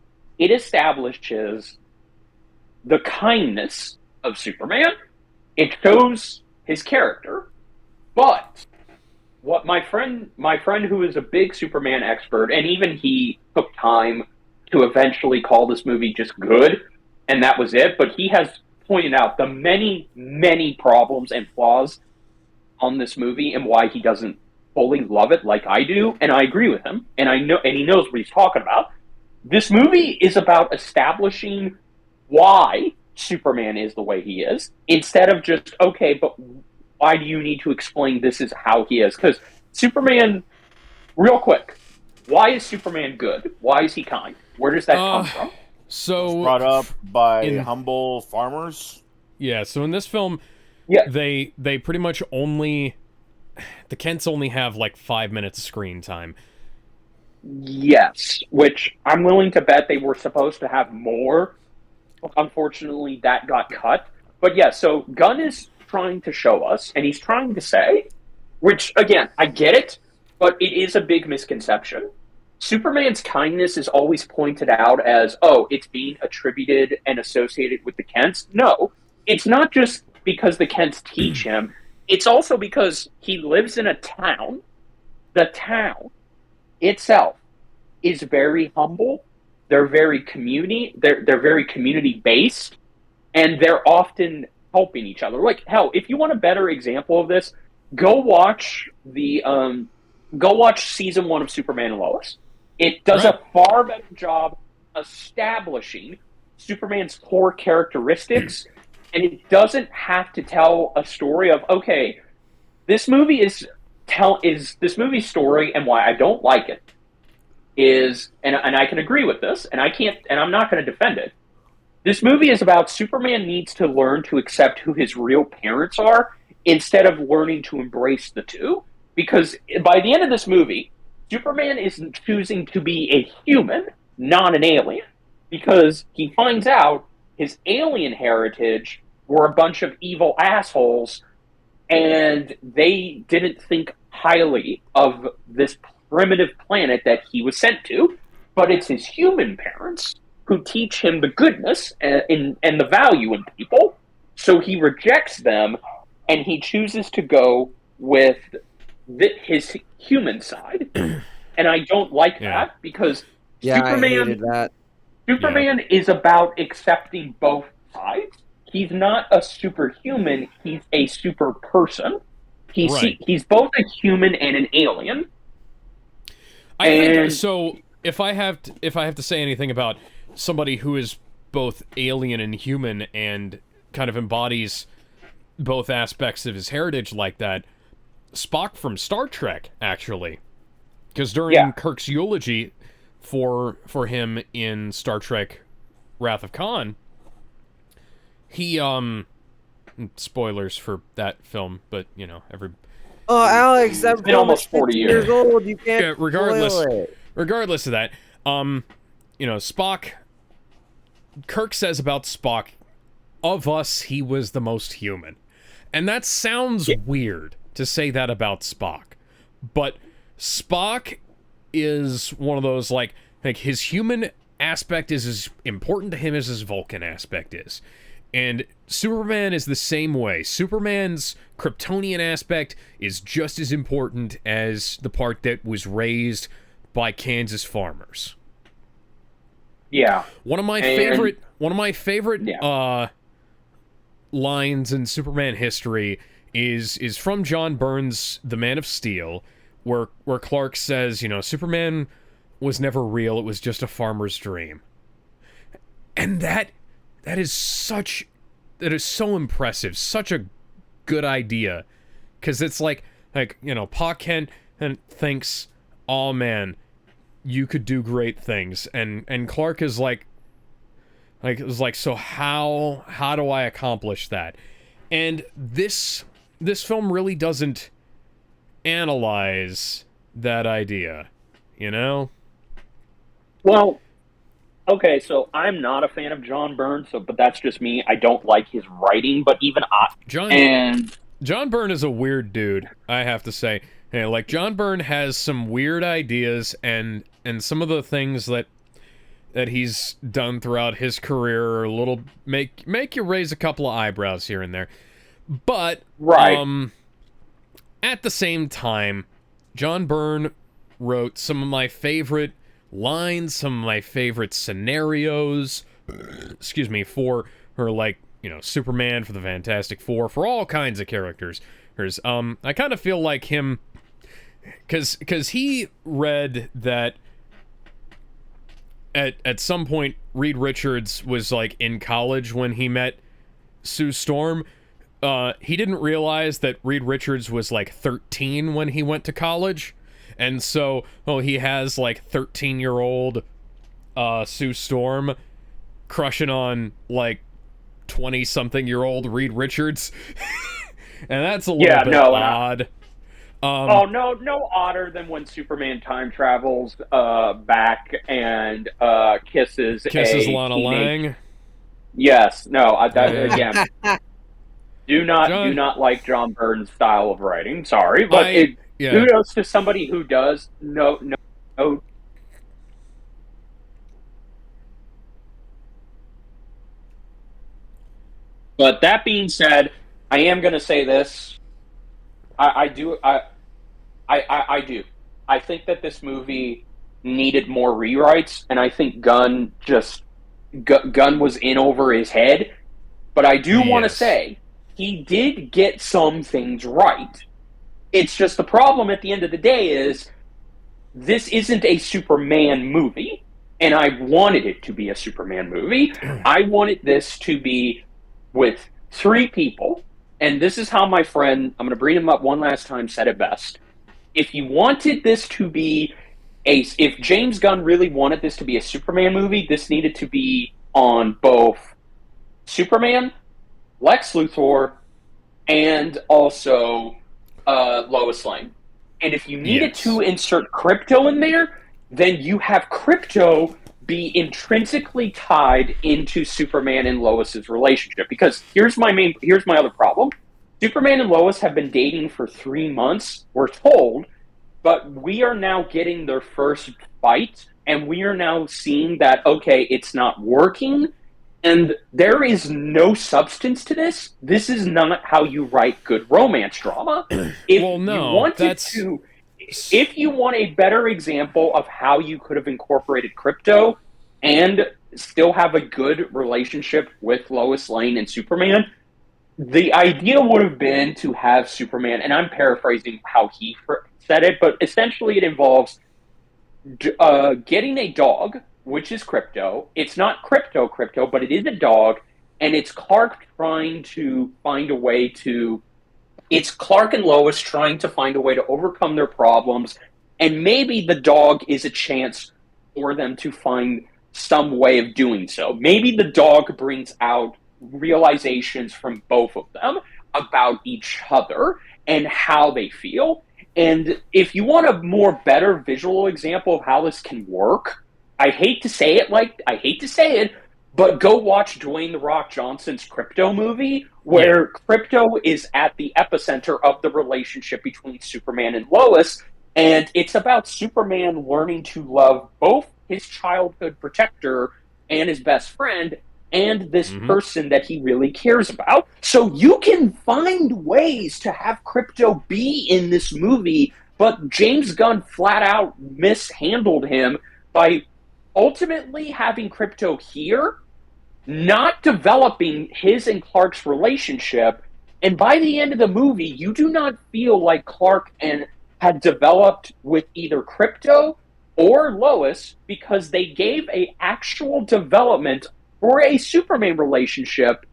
Speaker 4: the kindness of Superman. It shows his character, but what my friend who is a big Superman expert, and even he took time to eventually call this movie just good, and that was it, but he has pointed out the many, many problems and flaws on this movie and why he doesn't fully love it like I do, and I agree with him, and he knows what he's talking about. This movie is about establishing why Superman is the way he is, instead of just, okay, but why do you need to explain this is how he is? Because Superman, real quick, why is Superman good? Why is he kind? Where does that come from?
Speaker 3: So brought up by humble farmers.
Speaker 1: Yeah, so in this film, they pretty much the Kents only have like 5 minutes of screen time.
Speaker 4: Yes, which I'm willing to bet they were supposed to have more. Unfortunately, that got cut. But yeah, so Gunn is trying to show us, and he's trying to say, which, again, I get it, but it is a big misconception. Superman's kindness is always pointed out as, oh, it's being attributed and associated with the Kents. No, it's not just because the Kents teach him. It's also because he lives in a town. The town itself is very humble. They're very they're very community based, and they're often helping each other. Like, hell, if you want a better example of this, go watch season 1 of Superman and Lois. It does a far better job establishing Superman's core characteristics, and it doesn't have to tell a story of, okay, this movie's story, and why I don't like it is, and I can agree with this, and I'm not going to defend it. This movie is about Superman needs to learn to accept who his real parents are instead of learning to embrace the two. Because by the end of this movie, Superman is choosing to be a human, not an alien, because he finds out his alien heritage were a bunch of evil assholes, and they didn't think highly of this primitive planet that he was sent to, but it's his human parents who teach him the goodness and the value in people, so he rejects them, and he chooses to go with his human side. And I don't like that, because Superman is about accepting both sides. He's not a superhuman, he's a super person. He's both a human and an alien.
Speaker 1: I think, so if I have to say anything about somebody who is both alien and human and kind of embodies both aspects of his heritage like that, Spock from Star Trek, actually. Because during Kirk's eulogy for him in Star Trek Wrath of Khan, he spoilers for that film, but you know,
Speaker 2: Oh, Alex,
Speaker 4: it's been almost 40 years
Speaker 2: old. You can't.
Speaker 1: Regardless of that, you know, Spock Kirk says about Spock, of us, he was the most human. And that sounds weird to say that about Spock. But Spock is one of those, like his human aspect is as important to him as his Vulcan aspect is. And Superman is the same way. Superman's Kryptonian aspect is just as important as the part that was raised by Kansas farmers.
Speaker 4: Yeah.
Speaker 1: One of my favorite lines in Superman history is from John Byrne's The Man of Steel, where Clark says, Superman was never real, it was just a farmer's dream. And that is so impressive, such a good idea, because it's like Pa Kent thinks, oh man, you could do great things, and Clark is like so how do I accomplish that? And this film really doesn't analyze that idea,
Speaker 4: Well, okay, so I'm not a fan of John Byrne, but that's just me. I don't like his writing, but even
Speaker 1: John Byrne is a weird dude, I have to say. Like, John Byrne has some weird ideas, and some of the things that he's done throughout his career are a little make you raise a couple of eyebrows here and there. But at the same time, John Byrne wrote some of my favorite lines, some of my favorite scenarios, for Superman, for the Fantastic Four, for all kinds of characters. I kind of feel like him, because he read that at some point Reed Richards was like in college when he met Sue Storm. He didn't realize that Reed Richards was like 13 when he went to college. And so, he has like 13-year-old Sue Storm crushing on like 20-something-year-old Reed Richards. And that's a little bit odd.
Speaker 4: No odder than when Superman time travels back and kisses
Speaker 1: Lana Lang.
Speaker 4: Yes, no, again. Do not like John Byrne's style of writing. Sorry, but kudos to somebody who does no. But that being said, I am going to say this. I do. I think that this movie needed more rewrites, and I think Gunn was in over his head. But I do want to say he did get some things right. It's just the problem at the end of the day is this isn't a Superman movie, and I wanted it to be a Superman movie. I wanted this to be with three people, and this is how my friend, I'm going to bring him up one last time, said it best. If you wanted this to be if James Gunn really wanted this to be a Superman movie, this needed to be on both Superman, Lex Luthor, and also Lois Lane. And if you needed to insert Crypto in there, then you have Crypto be intrinsically tied into Superman and Lois's relationship. Because here's my other problem. Superman and Lois have been dating for 3 months, we're told, but we are now getting their first fight, and we are now seeing that, okay, it's not working, and there is no substance to this. This is not how you write good romance drama. If you want a better example of how you could have incorporated Crypto and still have a good relationship with Lois Lane and Superman, the idea would have been to have Superman, and I'm paraphrasing how he said it, but essentially it involves getting a dog, which is Crypto. It's not Crypto, but it is a dog, and it's Clark trying to find a way to... It's Clark and Lois trying to find a way to overcome their problems, and maybe the dog is a chance for them to find some way of doing so. Maybe the dog brings out realizations from both of them about each other and how they feel. And if you want a more better visual example of how this can work, I hate to say it, But go watch Dwayne The Rock Johnson's Crypto movie, where Crypto is at the epicenter of the relationship between Superman and Lois. And it's about Superman learning to love both his childhood protector and his best friend and this person that he really cares about. So you can find ways to have Crypto be in this movie, but James Gunn flat out mishandled him by ultimately having Crypto here, not developing his and Clark's relationship, and by the end of the movie, you do not feel like Clark and had developed with either Crypto or Lois, because they gave a actual development for a Superman relationship,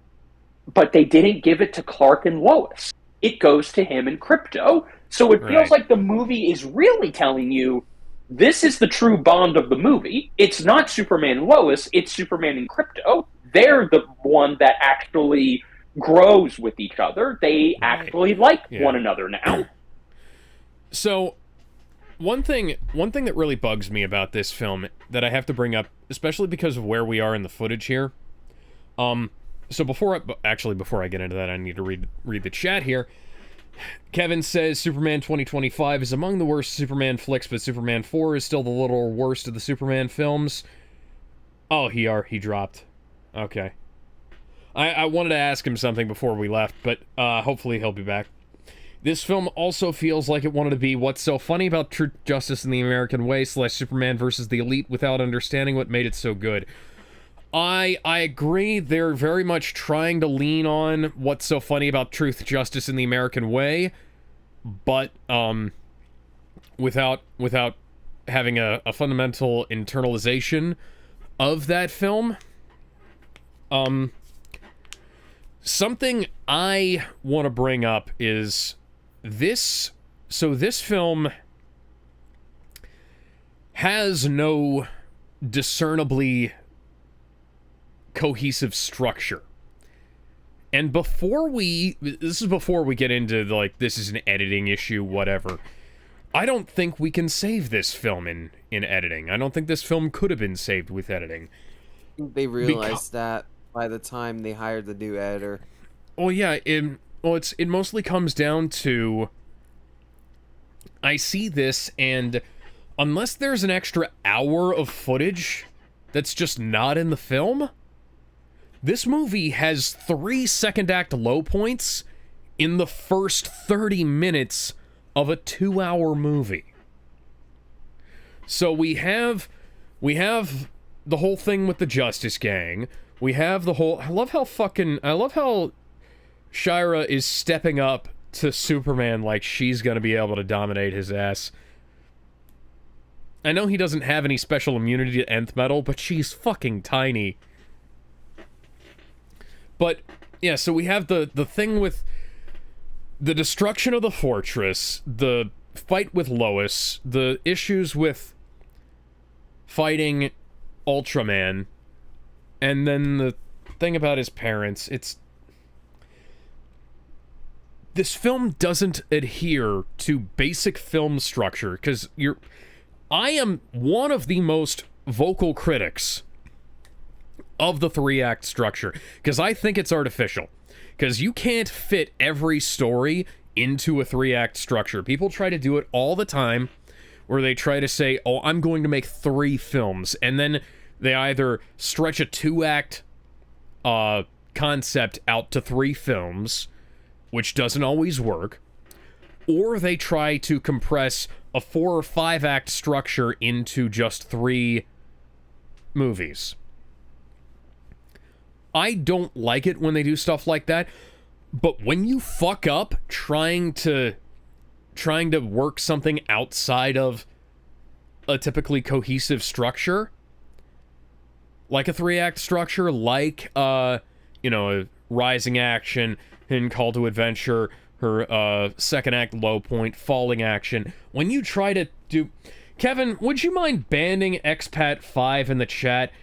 Speaker 4: but they didn't give it to Clark and Lois. It goes to him and Crypto. So it feels like the movie is really telling you this is the true bond of the movie. It's not Superman and Lois, it's Superman and Crypto. They're the one that actually grows with each other. They actually like one another now.
Speaker 1: So, one thing that really bugs me about this film that I have to bring up, especially because of where we are in the footage here. So before I get into that, I need to read the chat here. Kevin says Superman 2025 is among the worst Superman flicks, but Superman 4 is still the little worst of the Superman films. Oh, he dropped. Okay. I wanted to ask him something before we left, but hopefully he'll be back. This film also feels like it wanted to be what's so funny about Truth, Justice, and the American Way / Superman versus the Elite without understanding what made it so good. I agree, they're very much trying to lean on what's so funny about Truth, Justice, and the American Way, but without having a fundamental internalization of that film. Something I want to bring up is this. So this film has no discernibly cohesive structure. And this is before we get into, like, this is an editing issue, whatever. I don't think we can save this film in editing. I don't think this film could have been saved with editing.
Speaker 2: They realized that by the time they hired the new editor.
Speaker 1: Well, yeah, it mostly comes down to, I see this, and unless there's an extra hour of footage that's just not in the film, this movie has 3 second act low points in the first 30 minutes of a 2-hour movie. So we have the whole thing with the Justice Gang. We have the whole... I love how Shira is stepping up to Superman like she's gonna be able to dominate his ass. I know he doesn't have any special immunity to nth metal, but she's fucking tiny. But, yeah, so we have the thing with the destruction of the fortress, the fight with Lois, the issues with fighting Ultraman, and then the thing about his parents. This film doesn't adhere to basic film structure, because I am one of the most vocal critics of the 3-act structure, because I think it's artificial. Because you can't fit every story into a 3-act structure. People try to do it all the time, where they try to say, oh, I'm going to make 3 films, and then they either stretch a 2-act concept out to 3 films, which doesn't always work, or they try to compress a 4 or 5-act structure into just 3 movies. I don't like it when they do stuff like that, but when you fuck up trying to work something outside of a typically cohesive structure, like a 3-act structure, like a rising action in Call to Adventure, her 2nd act low point, falling action. When you try to do... Kevin, would you mind banning Expat5 in the chat?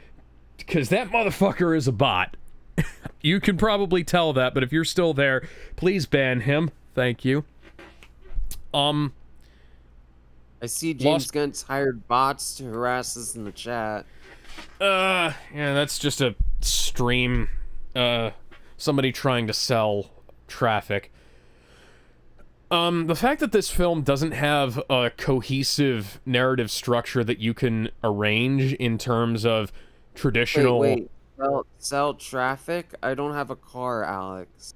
Speaker 1: Because that motherfucker is a bot. You can probably tell that, but if you're still there, please ban him. Thank you.
Speaker 2: I see James Gunn's hired bots to harass us in the chat.
Speaker 1: Yeah, that's just a stream, somebody trying to sell traffic. The fact that this film doesn't have a cohesive narrative structure that you can arrange in terms of traditional...
Speaker 2: Wait. Sell traffic? I don't have a car, Alex.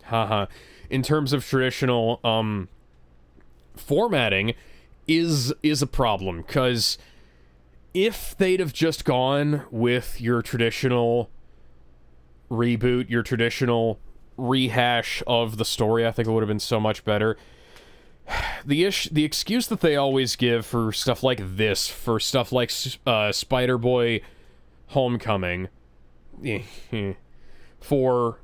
Speaker 1: Haha. In terms of traditional, formatting is a problem, because if they'd have just gone with your traditional reboot, your traditional rehash of the story, I think it would have been so much better. The excuse that they always give for stuff like this, for stuff like Spider-Boy Homecoming, for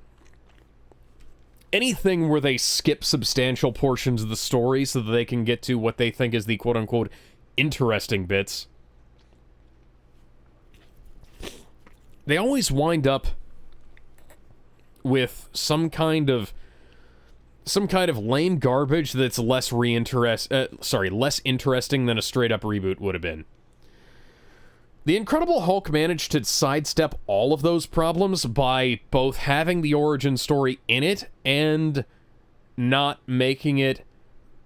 Speaker 1: anything where they skip substantial portions of the story so that they can get to what they think is the quote-unquote interesting bits, they always wind up with some kind of lame garbage that's less interesting than a straight-up reboot would have been. The Incredible Hulk managed to sidestep all of those problems by both having the origin story in it and not making it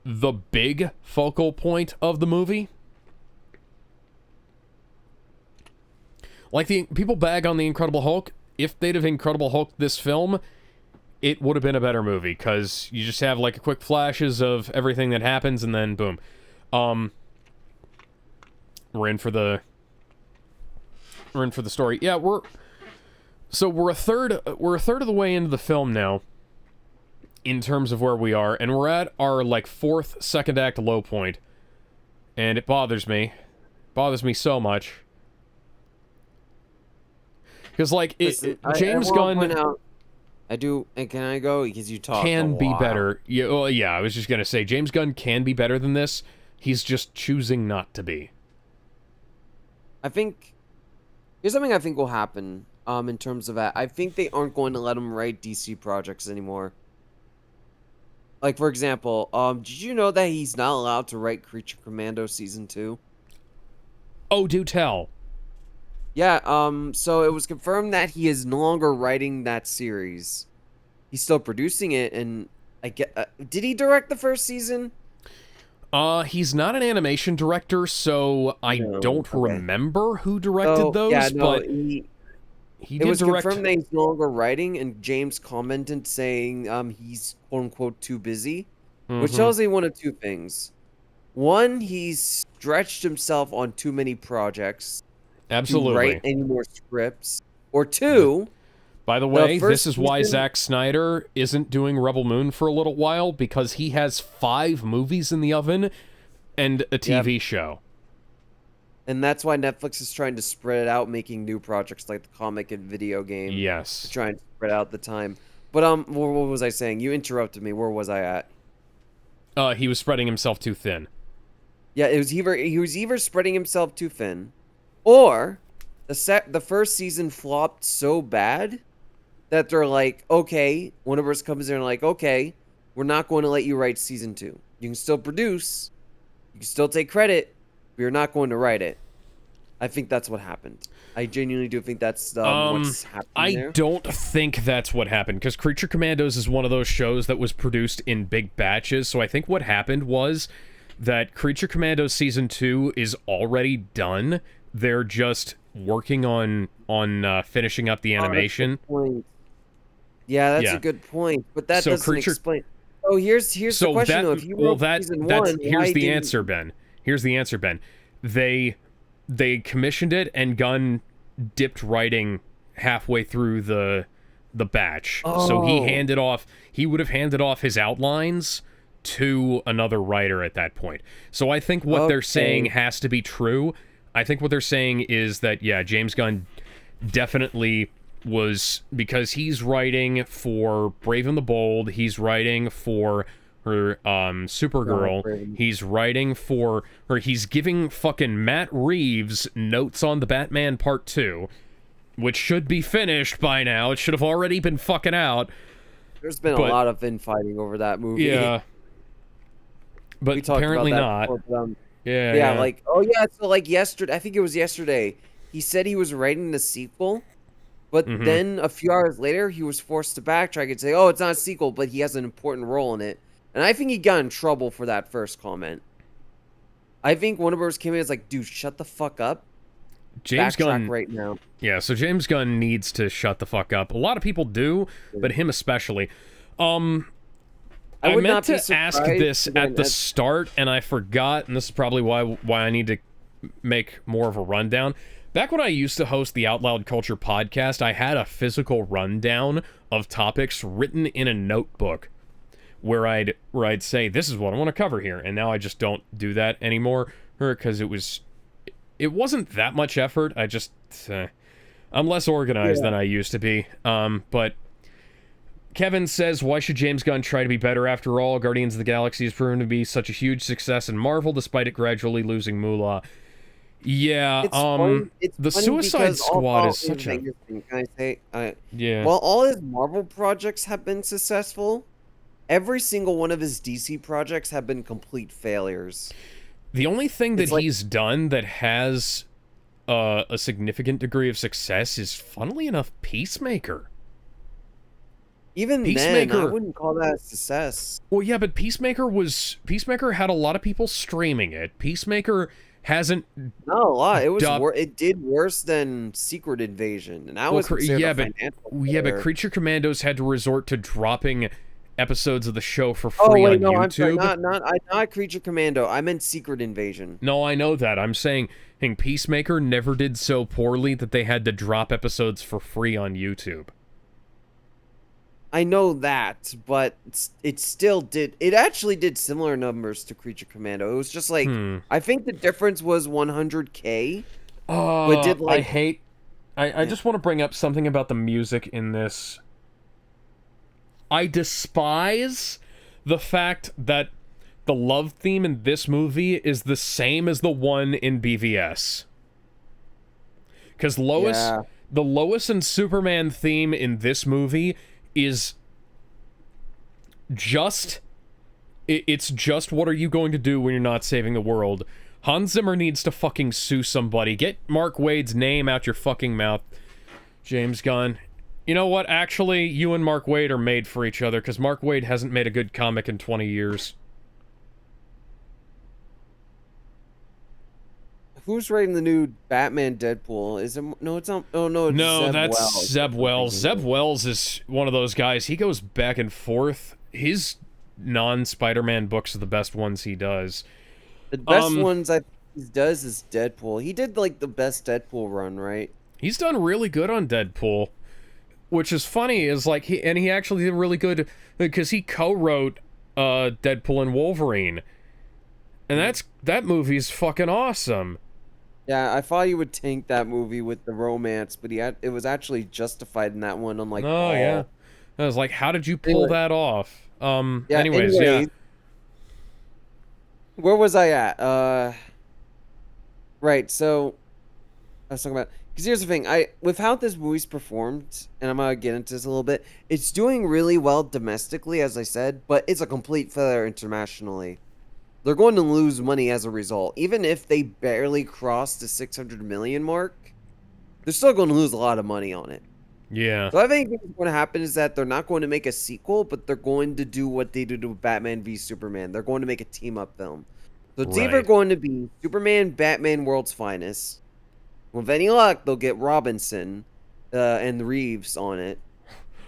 Speaker 1: the big focal point of the movie. Like, the people bag on the Incredible Hulk. If they'd have Incredible Hulk this film, it would have been a better movie, because you just have, like, a quick flashes of everything that happens, and then boom. We're in for the story. Yeah, we're a third of the way into the film now, in terms of where we are, and we're at our, like, fourth second act low point, and it bothers me so much, because, like, James Gunn
Speaker 2: I do, and can I go? Because you talk
Speaker 1: can be better. Yeah, well, yeah, I was just gonna say, James Gunn can be better than this. He's just choosing not to be.
Speaker 2: I think here's something I think will happen. In terms of that, I think they aren't going to let him write DC projects anymore. Like, for example, did you know that he's not allowed to write Creature Commando Season 2?
Speaker 1: Oh, do tell.
Speaker 2: Yeah, so it was confirmed that he is no longer writing that series. He's still producing it, and I get. Did he direct the first season?
Speaker 1: He's not an animation director, so I don't remember who directed those.
Speaker 2: Yeah, no,
Speaker 1: but he did
Speaker 2: it was
Speaker 1: direct...
Speaker 2: confirmed that he's no longer writing, and James commented saying he's quote unquote too busy, which tells me one of two things. One, he's stretched himself on too many projects.
Speaker 1: Absolutely.
Speaker 2: To write any more scripts. Or two...
Speaker 1: By the way, this is why Zack Snyder isn't doing Rebel Moon for a little while, because he has 5 movies in the oven and a TV show.
Speaker 2: And that's why Netflix is trying to spread it out, making new projects like the comic and video game.
Speaker 1: Yes.
Speaker 2: To try and spread out the time. But what was I saying? You interrupted me. Where was I at?
Speaker 1: He was spreading himself too thin.
Speaker 2: Yeah, he was either spreading himself too thin, or the first season flopped so bad that they're like, okay, one of us comes in and like, okay, we're not going to let you write season 2. You can still produce, you can still take credit, but you're not going to write it. I think that's what happened. I genuinely do think that's what's happening there.
Speaker 1: I don't think that's what happened, because Creature Commandos is one of those shows that was produced in big batches, so I think what happened was that Creature Commandos Season 2 is already done. They're just working on finishing up the animation.
Speaker 2: Yeah, that's a good point, but that doesn't explain. Oh, here's the question though. If you wrote season 1,
Speaker 1: here's the answer, Ben. Here's the answer, Ben. They commissioned it, and Gunn dipped writing halfway through the batch. So he would have handed off his outlines to another writer at that point. So I think what they're saying has to be true. I think what they're saying is that, yeah, James Gunn definitely was, because he's writing for Brave and the Bold, he's writing for her Supergirl, he's writing for, or he's giving fucking Matt Reeves notes on the Batman Part 2, which should be finished by now. It should have already been fucking out.
Speaker 2: There's been a lot of infighting over that movie.
Speaker 1: Yeah. But apparently not.
Speaker 2: Before,
Speaker 1: Yeah.
Speaker 2: Like, so like yesterday, I think it was yesterday, he said he was writing the sequel, But
Speaker 1: Mhm.
Speaker 2: then a few hours later, he was forced to backtrack and say, "Oh, it's not a sequel, but he has an important role in it." And I think he got in trouble for that first comment. I think Warner Bros. Came in and was like, "Dude, shut the fuck up.
Speaker 1: James
Speaker 2: Backtrack
Speaker 1: Gunn,
Speaker 2: right now."
Speaker 1: yeah, so James Gunn needs to shut the fuck up. A lot of people do, but him especially. I
Speaker 2: would
Speaker 1: meant
Speaker 2: not be
Speaker 1: to ask
Speaker 2: surprised
Speaker 1: this
Speaker 2: if I-
Speaker 1: at the start, and I forgot, and this is probably why I need to make more of a rundown. Back when I used to host the Out Loud Culture podcast, I had a physical rundown of topics written in a notebook where I'd say, this is what I want to cover here, and now I just don't do that anymore, because it wasn't that much effort. I just I'm less organized than I used to be. But Kevin says, why should James Gunn try to be better? After all, Guardians of the Galaxy has proven to be such a huge success in Marvel, despite it gradually losing moolah. Yeah,
Speaker 2: It's funny
Speaker 1: the Suicide
Speaker 2: because
Speaker 1: Squad
Speaker 2: all-
Speaker 1: is such a...
Speaker 2: Can I say?
Speaker 1: Yeah.
Speaker 2: While all his Marvel projects have been successful, every single one of his DC projects have been complete failures.
Speaker 1: The only thing that
Speaker 2: It's like-
Speaker 1: he's done that has a significant degree of success is, funnily enough, Peacemaker.
Speaker 2: Even then, I
Speaker 1: Peacemaker-
Speaker 2: wouldn't call that a success.
Speaker 1: Well, yeah, but Peacemaker had a lot of people streaming it. Peacemaker hasn't...
Speaker 2: Not a lot. It was
Speaker 1: Duh.
Speaker 2: it did worse than Secret Invasion, and I
Speaker 1: Well,
Speaker 2: was considered
Speaker 1: yeah,
Speaker 2: a
Speaker 1: but
Speaker 2: financial
Speaker 1: yeah, but
Speaker 2: player.
Speaker 1: Creature Commandos had to resort to dropping episodes of the show for
Speaker 2: Oh
Speaker 1: free
Speaker 2: wait,
Speaker 1: on
Speaker 2: no,
Speaker 1: YouTube.
Speaker 2: I'm sorry, not Creature Commando. I meant Secret Invasion.
Speaker 1: No, I know that. I'm saying Peacemaker never did so poorly that they had to drop episodes for free on YouTube.
Speaker 2: I know that, but it still did. It actually did similar numbers to Creature Commando. It was just like I think the difference was 100K. But did, like-
Speaker 1: I hate... I just want to bring up something about the music in this. I despise the fact that the love theme in this movie is the same as the one in BVS. Because
Speaker 2: Yeah.
Speaker 1: the Lois and Superman theme in this movie is just... It's just, what are you going to do when you're not saving the world? Hans Zimmer needs to fucking sue somebody. Get Mark Waid's name out your fucking mouth, James Gunn. You know what? Actually, you and Mark Waid are made for each other, because Mark Waid hasn't made a good comic in 20 years.
Speaker 2: Who's writing the new Batman Deadpool? Is it? No, it's not. Oh no, it's
Speaker 1: No,
Speaker 2: Zeb
Speaker 1: that's
Speaker 2: Wells.
Speaker 1: Zeb Wells. Zeb Wells is one of those guys. He goes back and forth. His non-Spider-Man books are the best ones he does.
Speaker 2: The best ones I think he does is Deadpool. He did like the best Deadpool run, right?
Speaker 1: He's done really good on Deadpool, which is funny. Is like he actually did really good because he co-wrote Deadpool and Wolverine, and that movie's fucking awesome.
Speaker 2: Yeah, I thought he would tank that movie with the romance, but it was actually justified in that one. Unlike
Speaker 1: Oh yeah, I was like, how did you pull
Speaker 2: Anyway.
Speaker 1: that off?
Speaker 2: Yeah,
Speaker 1: Anyways, yeah.
Speaker 2: Where was I at? Right. So I was talking about, because here's the thing. With how this movie's performed, and I'm gonna get into this a little bit. It's doing really well domestically, as I said, but it's a complete failure internationally. They're going to lose money as a result. Even if they barely cross the 600 million mark, they're still going to lose a lot of money on it.
Speaker 1: Yeah.
Speaker 2: So I think what's going to happen is that they're not going to make a sequel, but they're going to do what they did with Batman v Superman. They're going to make a team-up film. So it's either
Speaker 1: Right.
Speaker 2: going to be Superman, Batman, World's Finest. With any luck, they'll get Robinson and Reeves on it.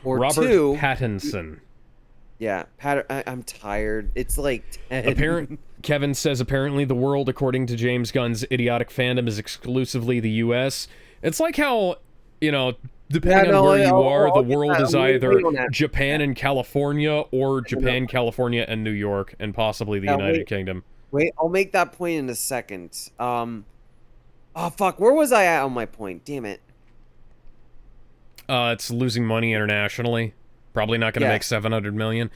Speaker 2: Or
Speaker 1: Robert
Speaker 2: two,
Speaker 1: Pattinson.
Speaker 2: yeah, I'm tired. It's like 10.
Speaker 1: Kevin says apparently the world, according to James Gunn's idiotic fandom, is exclusively the U.S. It's like how, depending on where you are, the world is either Japan and California or Japan, California, and New York, and possibly the United Kingdom.
Speaker 2: Wait, I'll make that point in a second. Oh fuck, where was I at on my point? Damn it.
Speaker 1: It's losing money internationally. Probably not going to make 700 million.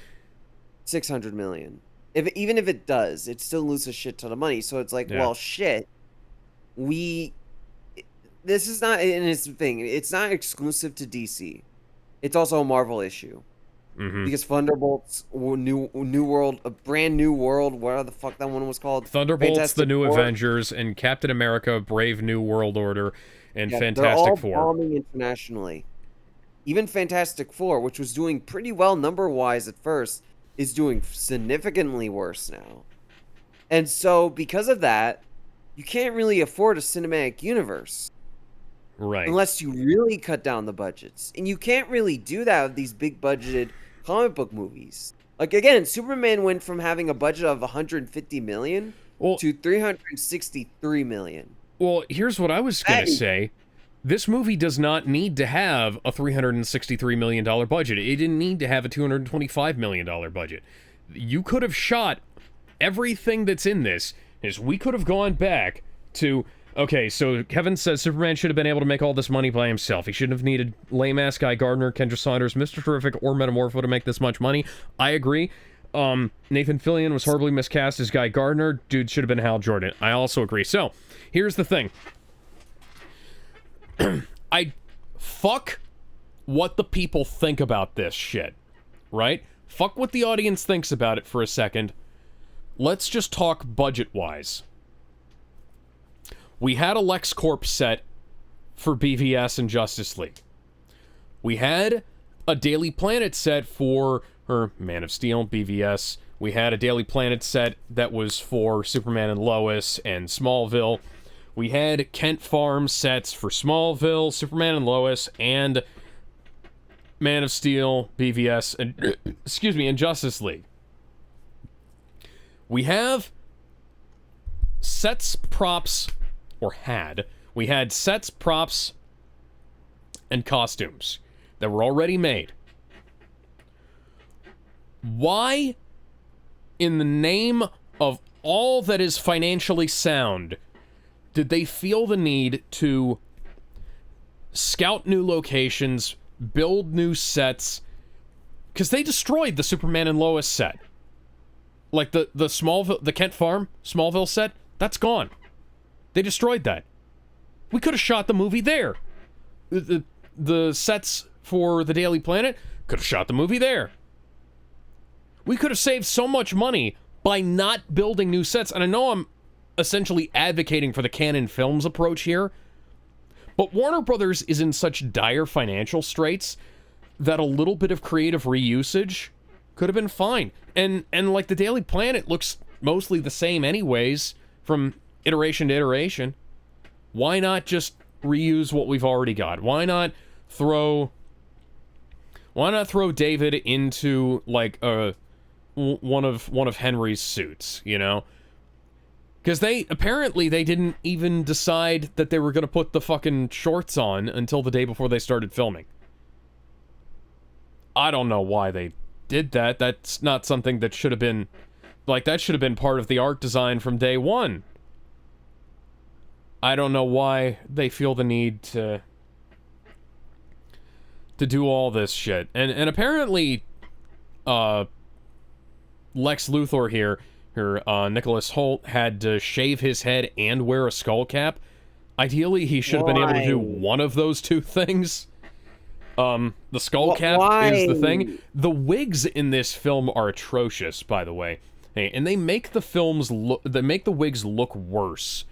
Speaker 2: 600 million. Even if it does, it still loses a shit ton of money. So it's like,
Speaker 1: Yeah.
Speaker 2: well, shit. This is not, and it's the thing. It's not exclusive to DC. It's also a Marvel issue.
Speaker 1: Mm-hmm.
Speaker 2: Because Thunderbolts, new world, a brand new world, whatever the fuck that one was called.
Speaker 1: Thunderbolts,
Speaker 2: Fantastic
Speaker 1: the New
Speaker 2: Four.
Speaker 1: Avengers, and Captain America, Brave New World Order, and
Speaker 2: Yeah, they're
Speaker 1: Fantastic
Speaker 2: all
Speaker 1: Four.
Speaker 2: bombing internationally. Even Fantastic Four, which was doing pretty well number-wise at first, is doing significantly worse now. And so, because of that, you can't really afford a cinematic universe.
Speaker 1: Right.
Speaker 2: Unless you really cut down the budgets. And you can't really do that with these big-budgeted comic book movies. Like, again, Superman went from having a budget of $150 million to $363 million.
Speaker 1: Well, here's what I was going to say. This movie does not need to have a $363 million budget. It didn't need to have a $225 million budget. You could have shot everything that's in this. We could have gone back to... Okay, so Kevin says Superman should have been able to make all this money by himself. He shouldn't have needed lame-ass Guy Gardner, Kendra Saunders, Mr. Terrific, or Metamorpho to make this much money. I agree. Nathan Fillion was horribly miscast as Guy Gardner. Dude should have been Hal Jordan. I also agree. So, here's the thing. Fuck what the people think about this shit, right? Fuck what the audience thinks about it for a second. Let's just talk budget-wise. We had a LexCorp set for BVS and Justice League. We had a Daily Planet set for Man of Steel, BVS. We had a Daily Planet set that was for Superman and Lois and Smallville. We had Kent Farm sets for Smallville, Superman and Lois, and Man of Steel, BVS, and and Justice League. We have sets, props, we had sets, props, and costumes that were already made. Why, in the name of all that is financially sound, did they feel the need to scout new locations, build new sets? Because they destroyed the Superman and Lois set. Like the Smallville, the Kent Farm Smallville set, that's gone. They destroyed that. We could have shot the movie there. The sets for the Daily Planet, could have shot the movie there. We could have saved so much money by not building new sets. And I know I'm essentially advocating for the Canon Films approach here, but Warner Brothers is in such dire financial straits that a little bit of creative reusage could have been fine. And like the Daily Planet looks mostly the same anyways from iteration to iteration. Why not just reuse what we've already got? Why not throw David into like one of Henry's suits, you know? Because they didn't even decide that they were going to put the fucking shorts on until the day before they started filming. I don't know why they did that. That's not something that should have been... Like, that should have been part of the art design from day one. I don't know why they feel the need to do all this shit. And apparently, Lex Luthor here, Nicholas Hoult, had to shave his head and wear a skull cap. Ideally, he should have been able to do one of those two things. The skull cap is the thing. The wigs in this film are atrocious, by the way. Hey, and they make the wigs look worse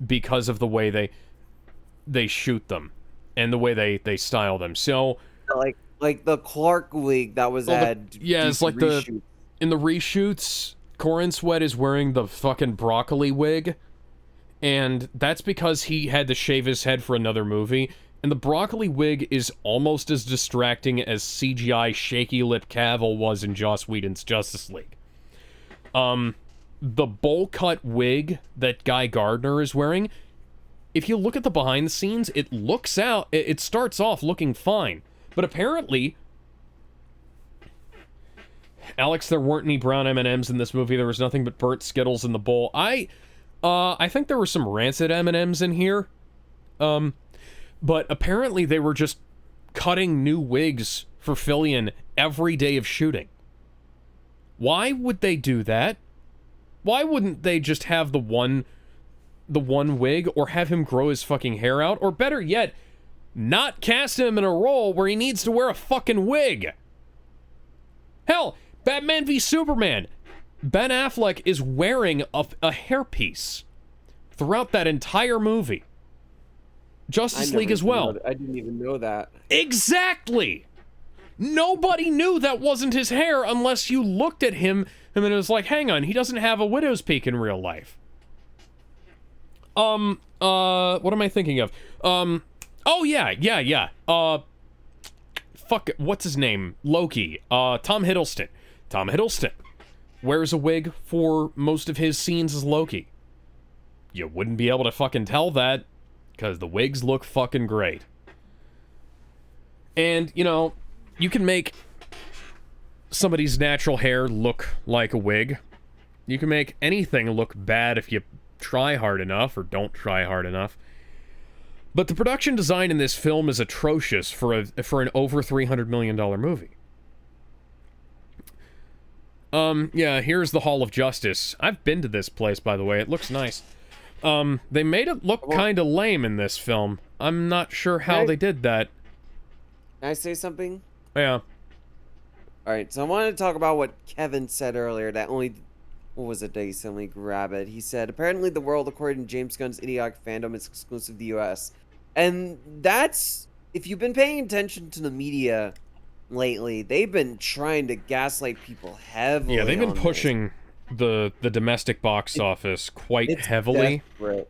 Speaker 1: because of the way they shoot them and the way they style them. So
Speaker 2: like the Clark wig that was
Speaker 1: it's like reshoots. In the reshoots, Corin Sweat is wearing the fucking broccoli wig, and that's because he had to shave his head for another movie. And the broccoli wig is almost as distracting as CGI shaky lip Cavill was in Joss Whedon's Justice League. The bowl cut wig that Guy Gardner is wearing, if you look at the behind the scenes, it starts off looking fine. But apparently, Alex, there weren't any brown M&Ms in this movie. There was nothing but burnt Skittles in the bowl. I think there were some rancid M&Ms in here. But apparently they were just cutting new wigs for Fillion every day of shooting. Why would they do that? Why wouldn't they just have the one wig, or have him grow his fucking hair out? Or better yet, not cast him in a role where he needs to wear a fucking wig. Hell, Batman v Superman, Ben Affleck is wearing a hairpiece throughout that entire movie. Justice League as well.
Speaker 2: I didn't even know that.
Speaker 1: Exactly. Nobody knew that wasn't his hair unless you looked at him and then it was like, hang on, he doesn't have a widow's peak in real life. What am I thinking of? Oh yeah. Fuck, what's his name? Loki. Tom Hiddleston. Tom Hiddleston wears a wig for most of his scenes as Loki. You wouldn't be able to fucking tell that, because the wigs look fucking great. And, you know, you can make somebody's natural hair look like a wig. You can make anything look bad if you try hard enough, or don't try hard enough. But the production design in this film is atrocious for an over $300 million movie. Yeah, here's the Hall of Justice. I've been to this place, by the way. It looks nice. They made it look kind of lame in this film. I'm not sure how they did that.
Speaker 2: Can I say something?
Speaker 1: Yeah.
Speaker 2: Alright, so I wanted to talk about what Kevin said earlier, that only... What was it that he said? Let me grab it. He said, apparently the world, according to James Gunn's idiotic fandom, is exclusive to the US. And that's... If you've been paying attention to the media lately, they've been trying to gaslight people heavily.
Speaker 1: Yeah, they've been pushing the domestic box office quite heavily.
Speaker 2: Desperate.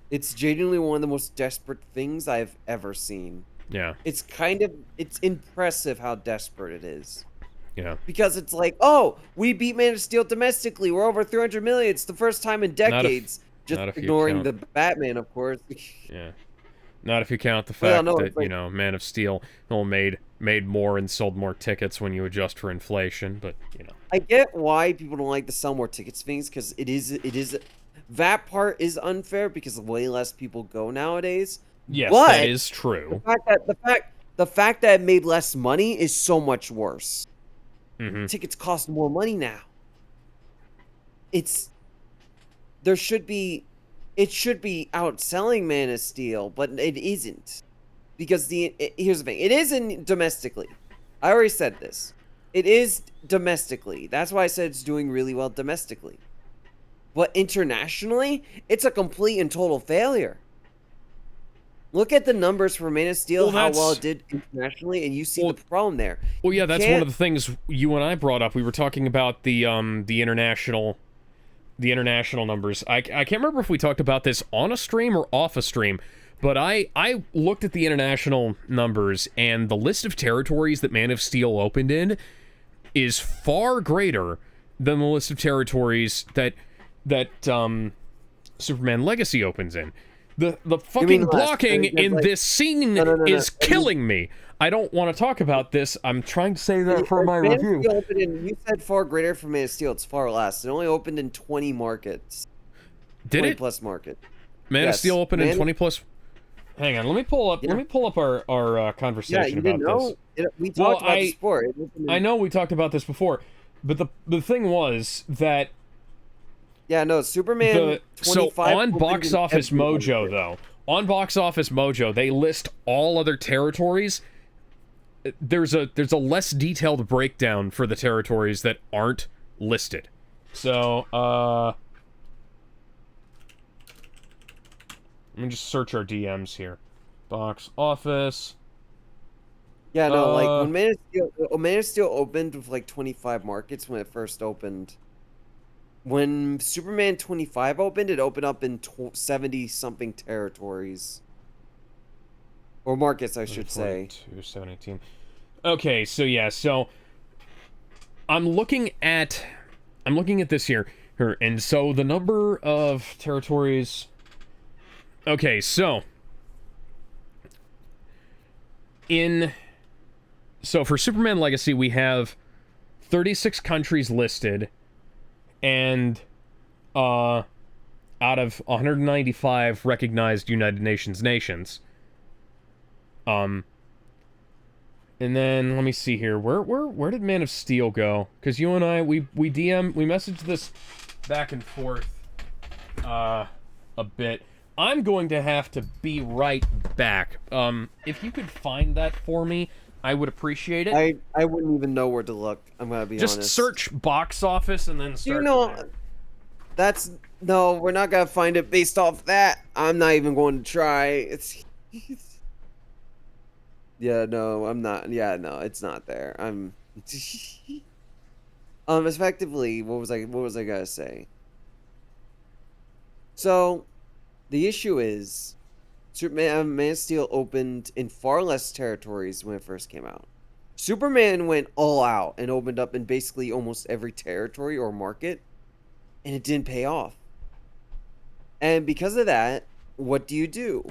Speaker 2: It's genuinely one of the most desperate things I've ever seen.
Speaker 1: Yeah.
Speaker 2: It's impressive how desperate it is.
Speaker 1: Yeah.
Speaker 2: Because it's like, oh, we beat Man of Steel domestically. We're over 300 million. It's the first time in decades. Just ignoring the Batman, of course.
Speaker 1: Yeah. Not if you count the fact that, you know, Man of Steel made more and sold more tickets when you adjust for inflation, but, you know.
Speaker 2: I get why people don't like to sell more tickets things, because it is that part is unfair because way less people go nowadays.
Speaker 1: Yes,
Speaker 2: but
Speaker 1: that is true.
Speaker 2: The fact that it made less money is so much worse.
Speaker 1: Mm-hmm.
Speaker 2: Tickets cost more money now. It should be outselling Man of Steel, but it isn't. Because here's the thing. It isn't domestically. I already said this. It is domestically. That's why I said it's doing really well domestically. But internationally, it's a complete and total failure. Look at the numbers for Man of Steel, how well it did internationally, and you see the problem there.
Speaker 1: Well, yeah, that's one of the things you and I brought up. We were talking about the international numbers. I can't remember if we talked about this on a stream or off a stream, but I looked at the international numbers, and the list of territories that Man of Steel opened in is far greater than the list of territories that Superman Legacy opens in. The fucking blocking in this scene is killing me. I don't want to talk about this. I'm trying to say that for my review.
Speaker 2: You said far greater for Man of Steel. It's far less. It only opened in 20 markets.
Speaker 1: Did
Speaker 2: 20
Speaker 1: it?
Speaker 2: Plus market.
Speaker 1: Man of Steel opened in 20 plus. Hang on, let me pull up our conversation about this.
Speaker 2: We talked about the sport.
Speaker 1: I know we talked about this before, but the thing was that.
Speaker 2: Yeah, no, Superman 25.
Speaker 1: So on Box Office Mojo, though, on Box Office Mojo, they list all other territories. There's a less detailed breakdown for the territories that aren't listed. So, let me just search our DMs here. Box Office.
Speaker 2: Yeah, no, like when Man of Steel opened with like 25 markets when it first opened. When Superman 25 opened, it opened up in 70-something territories. Or markets, I should say.
Speaker 1: 718. Okay, so yeah, so I'm looking at this here, and so the number of territories. Okay, so for Superman Legacy, we have 36 countries listed. And out of 195 recognized United Nations nations. And then let me see here. Where did Man of Steel go? Because you and I we messaged this back and forth a bit. I'm going to have to be right back. If you could find that for me, I would appreciate it.
Speaker 2: I wouldn't even know where to look. I'm gonna be honest.
Speaker 1: Just search box office and then start.
Speaker 2: That's no, we're not gonna find it based off that. I'm not even going to try. It's yeah, no, I'm not. Yeah, no, it's not there. I'm effectively, what was I gonna say? So the issue is Superman Man of Steel opened in far less territories when it first came out. Superman went all out and opened up in basically almost every territory or market, and it didn't pay off. And because of that, what do you do?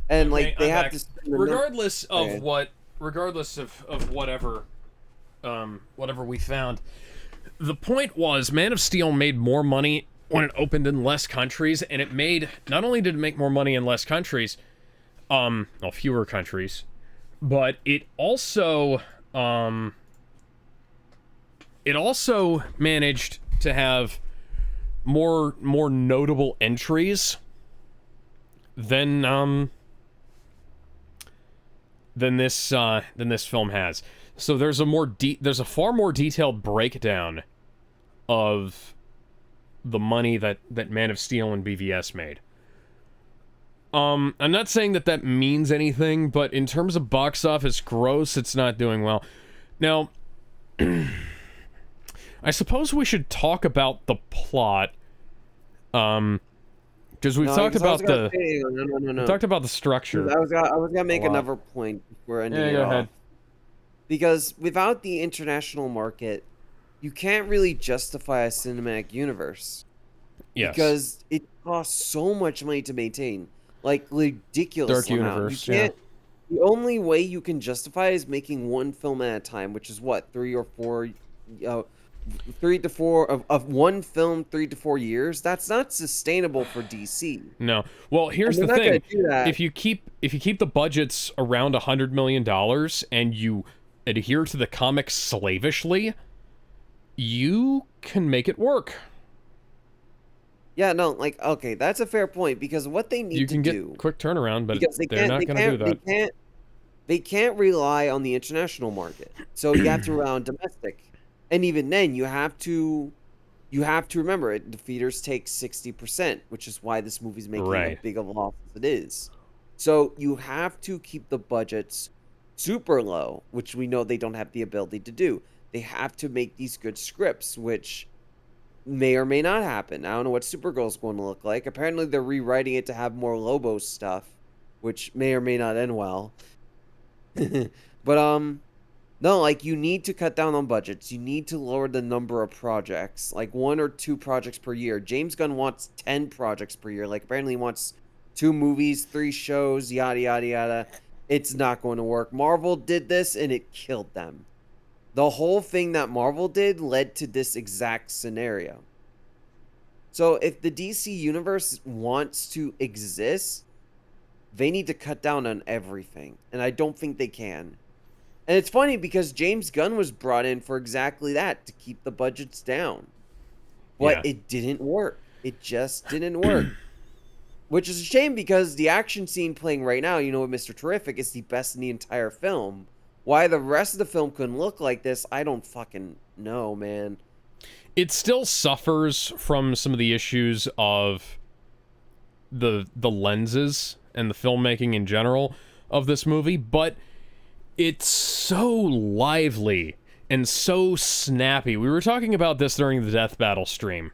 Speaker 2: And
Speaker 1: Okay,
Speaker 2: like they
Speaker 1: I'm
Speaker 2: have
Speaker 1: back.
Speaker 2: to spend
Speaker 1: Regardless of
Speaker 2: Okay.
Speaker 1: what, regardless of whatever, whatever we found, the point was Man of Steel made more money when it opened in less countries, and it made, not only did it make more money in less countries, well, fewer countries, but it also managed to have more notable entries than than this film has. So there's a far more detailed breakdown of the money that Man of Steel and BVS made. I'm not saying that means anything, but in terms of box office gross, it's not doing well. Now, I suppose we should talk about the plot, because we've talked about the
Speaker 2: no.
Speaker 1: we talked about the structure.
Speaker 2: I was gonna make
Speaker 1: a lot.
Speaker 2: another point before ending
Speaker 1: Yeah,
Speaker 2: it
Speaker 1: go
Speaker 2: off.
Speaker 1: ahead.
Speaker 2: Because without the international market, you can't really justify a cinematic universe.
Speaker 1: Yes.
Speaker 2: Because it costs so much money to maintain, like ridiculous
Speaker 1: Dark
Speaker 2: amount.
Speaker 1: universe,
Speaker 2: You can't. The only way you can justify is making one film at a time, which is what 3 to 4 of one film, 3 to 4 years. That's not sustainable for DC.
Speaker 1: No. Well, here's
Speaker 2: And
Speaker 1: the
Speaker 2: they're not
Speaker 1: thing.
Speaker 2: gonna do that.
Speaker 1: If you keep the budgets around $100 million and you adhere to the comics slavishly, you can make it work.
Speaker 2: Yeah, no, like okay, that's a fair point because what they need
Speaker 1: You
Speaker 2: to
Speaker 1: can get
Speaker 2: do
Speaker 1: quick turnaround, but
Speaker 2: because
Speaker 1: they're not going to do that.
Speaker 2: they can't rely on the international market. So you have to rely on domestic. And even then you have to remember it. The theaters take 60%, which is why this movie's making a
Speaker 1: Right.
Speaker 2: big of a loss as it is. So you have to keep the budgets super low, which we know they don't have the ability to do. They have to make these good scripts, which may or may not happen. I don't know what Supergirl's going to look like. Apparently, they're rewriting it to have more Lobo stuff, which may or may not end well. But no, like you need to cut down on budgets. You need to lower the number of projects, like 1 or 2 projects per year. James Gunn wants 10 projects per year. Like apparently he wants 2 movies, 3 shows, yada yada yada. It's not going to work. Marvel did this and it killed them. The whole thing that Marvel did led to this exact scenario. So if the DC universe wants to exist, they need to cut down on everything, and I don't think they can. And it's funny because James Gunn was brought in for exactly that, to keep the budgets down. But
Speaker 1: Yeah.
Speaker 2: it didn't work. It just didn't work. Which is a shame because the action scene playing right now, with Mr. Terrific, is the best in the entire film. Why the rest of the film couldn't look like this, I don't fucking know, man.
Speaker 1: It still suffers from some of the issues of the lenses and the filmmaking in general of this movie, but it's so lively and so snappy. We were talking about this during the Death Battle stream.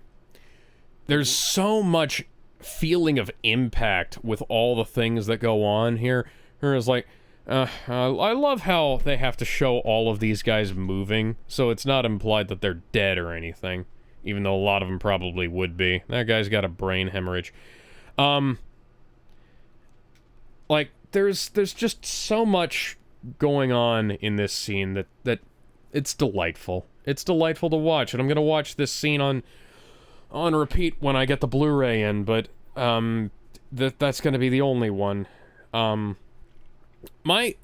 Speaker 1: There's so much feeling of impact with all the things that go on here. It's like, I love how they have to show all of these guys moving, so it's not implied that they're dead or anything, even though a lot of them probably would be. That guy's got a brain hemorrhage. Like, there's just so much going on in this scene that it's delightful. It's delightful to watch, and I'm gonna watch this scene on repeat when I get the Blu-ray in, but that's gonna be the only one. My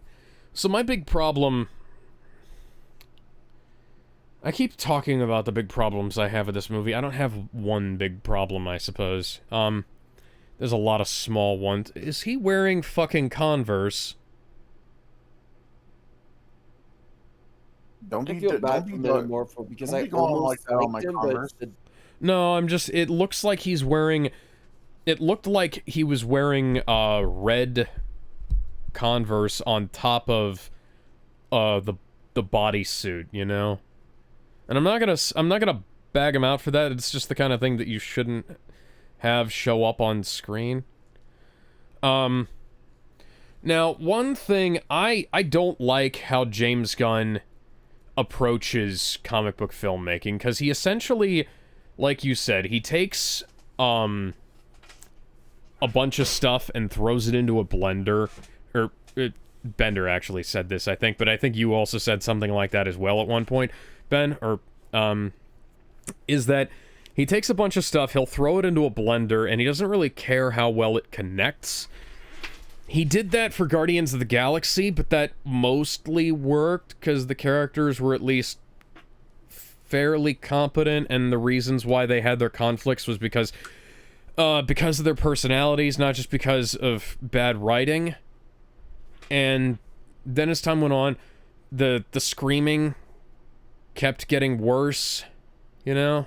Speaker 1: big problem, I keep talking about the big problems I have with this movie. I don't have one big problem, I suppose. There's a lot of small ones. Is he wearing fucking Converse?
Speaker 3: Don't
Speaker 2: I
Speaker 3: be
Speaker 2: feel
Speaker 3: don't
Speaker 2: bad
Speaker 3: be
Speaker 2: for
Speaker 3: go-
Speaker 2: Metamorpho because
Speaker 3: don't
Speaker 2: I
Speaker 3: be going
Speaker 2: almost
Speaker 3: like that on
Speaker 2: liked
Speaker 3: my
Speaker 2: him,
Speaker 3: Converse.
Speaker 2: but
Speaker 1: No, I'm just... It looks like he's wearing... It looked like he was wearing red Converse on top of the bodysuit, you know? And I'm not gonna bag him out for that. It's just the kind of thing that you shouldn't have show up on screen. Now, one thing, I don't like how James Gunn approaches comic book filmmaking, because he essentially, like you said, he takes, a bunch of stuff and throws it into a blender, or, Bender actually said this, I think, but I think you also said something like that as well at one point, Ben, or, is that he takes a bunch of stuff, he'll throw it into a blender, and he doesn't really care how well it connects. He did that for Guardians of the Galaxy, but that mostly worked because the characters were at least fairly competent, and the reasons why they had their conflicts was because of their personalities, not just because of bad writing. And then as time went on, the screaming kept getting worse, you know?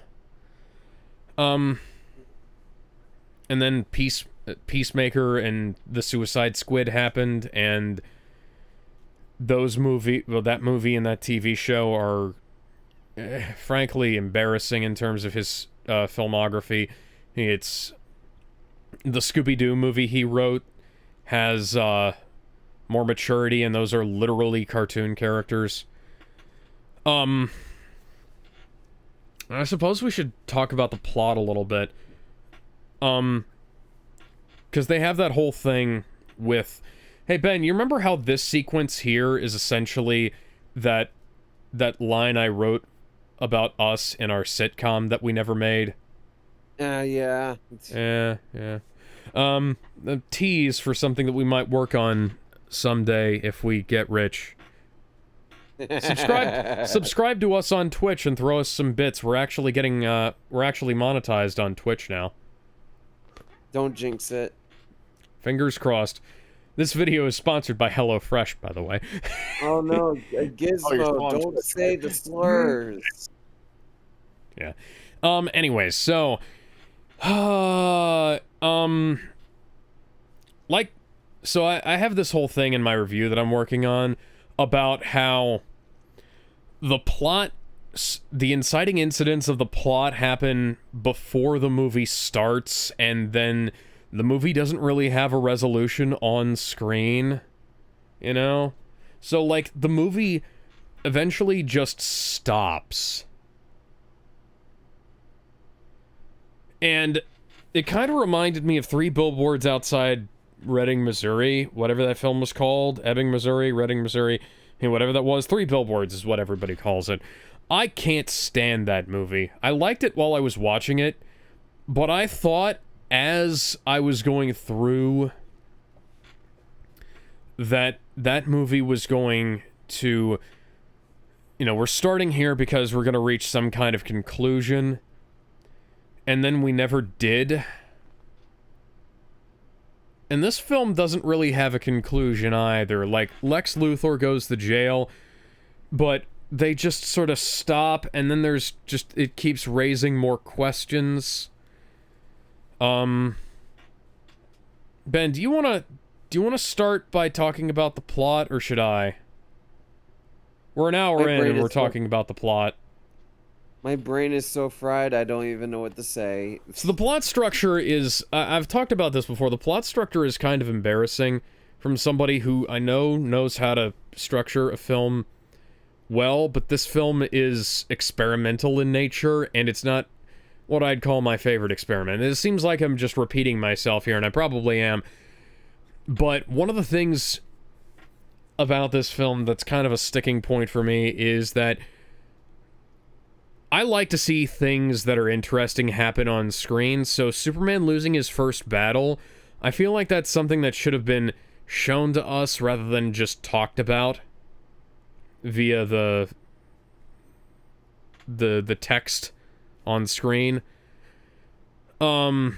Speaker 1: And then Peacemaker and the Suicide Squid happened, and that movie and that TV show are frankly embarrassing in terms of his filmography. It's the Scooby-Doo movie he wrote has more maturity, and those are literally cartoon characters. I suppose we should talk about the plot a little bit. Because they have that whole thing with... Hey, Ben, you remember how this sequence here is essentially that line I wrote about us in our sitcom that we never made?
Speaker 2: Yeah.
Speaker 1: Yeah. A tease for something that we might work on someday if we get rich. Subscribe to us on Twitch and throw us some bits. We're actually monetized on Twitch now.
Speaker 2: Don't jinx it.
Speaker 1: Fingers crossed. This video is sponsored by HelloFresh, by the way.
Speaker 2: Oh no, Gizmo, don't say the slurs.
Speaker 1: Yeah. Anyways, so I have this whole thing in my review that I'm working on about how the inciting incidents of the plot happen before the movie starts, and then the movie doesn't really have a resolution on screen, you know? So, like, the movie eventually just stops. And it kind of reminded me of 3 Billboards Outside Reading, Missouri, whatever that film was called. Ebbing, Missouri, Reading, Missouri, whatever that was. 3 Billboards is what everybody calls it. I can't stand that movie. I liked it while I was watching it, but I thought as I was going through that movie was going to, we're starting here because we're going to reach some kind of conclusion, and then we never did. And this film doesn't really have a conclusion either. Like, Lex Luthor goes to jail, but they just sort of stop, and then it keeps raising more questions. Ben, do you want to start by talking about the plot, or should I? We're an hour in, and we're talking about the plot.
Speaker 2: My brain is so fried, I don't even know what to say.
Speaker 1: So the plot structure is... I've talked about this before. The plot structure is kind of embarrassing from somebody who I know knows how to structure a film well, but this film is experimental in nature, and it's not what I'd call my favorite experiment. It seems like I'm just repeating myself here, and I probably am. But one of the things about this film that's kind of a sticking point for me is that I like to see things that are interesting happen on screen. So Superman losing his first battle, I feel like that's something that should have been shown to us rather than just talked about via the text on screen. The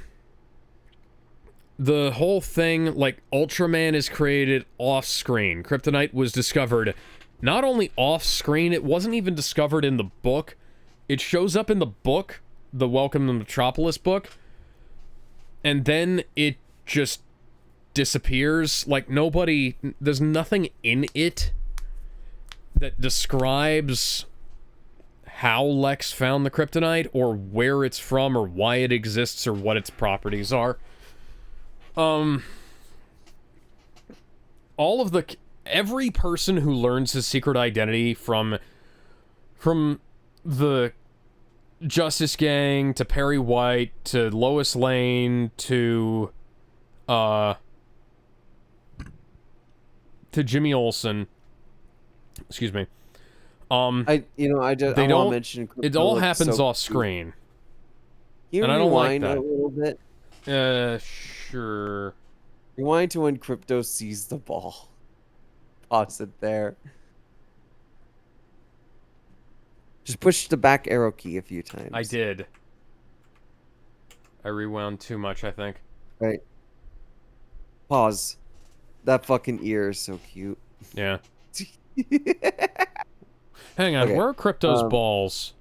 Speaker 1: whole thing, like, Ultraman is created off-screen. Kryptonite was discovered not only off-screen, it wasn't even discovered in the book. It shows up in the book, the Welcome to Metropolis book, and then it just disappears. Like, there's nothing in it that describes how Lex found the kryptonite, or where it's from, or why it exists, or what its properties are. Every person who learns his secret identity from the Justice Gang to Perry White to Lois Lane to Jimmy Olsen. Excuse me.
Speaker 2: I want to mention
Speaker 1: it all happens off screen.
Speaker 2: Can you
Speaker 1: and I don't like that.
Speaker 2: A little bit?
Speaker 1: Sure.
Speaker 2: Rewind to when Crypto sees the ball. Pause it there. Just push the back arrow key a few times.
Speaker 1: I did. I rewound too much, I think.
Speaker 2: Right. Pause. That fucking ear is so cute.
Speaker 1: Yeah. Hang on,
Speaker 2: Okay,
Speaker 1: where are Crypto's balls?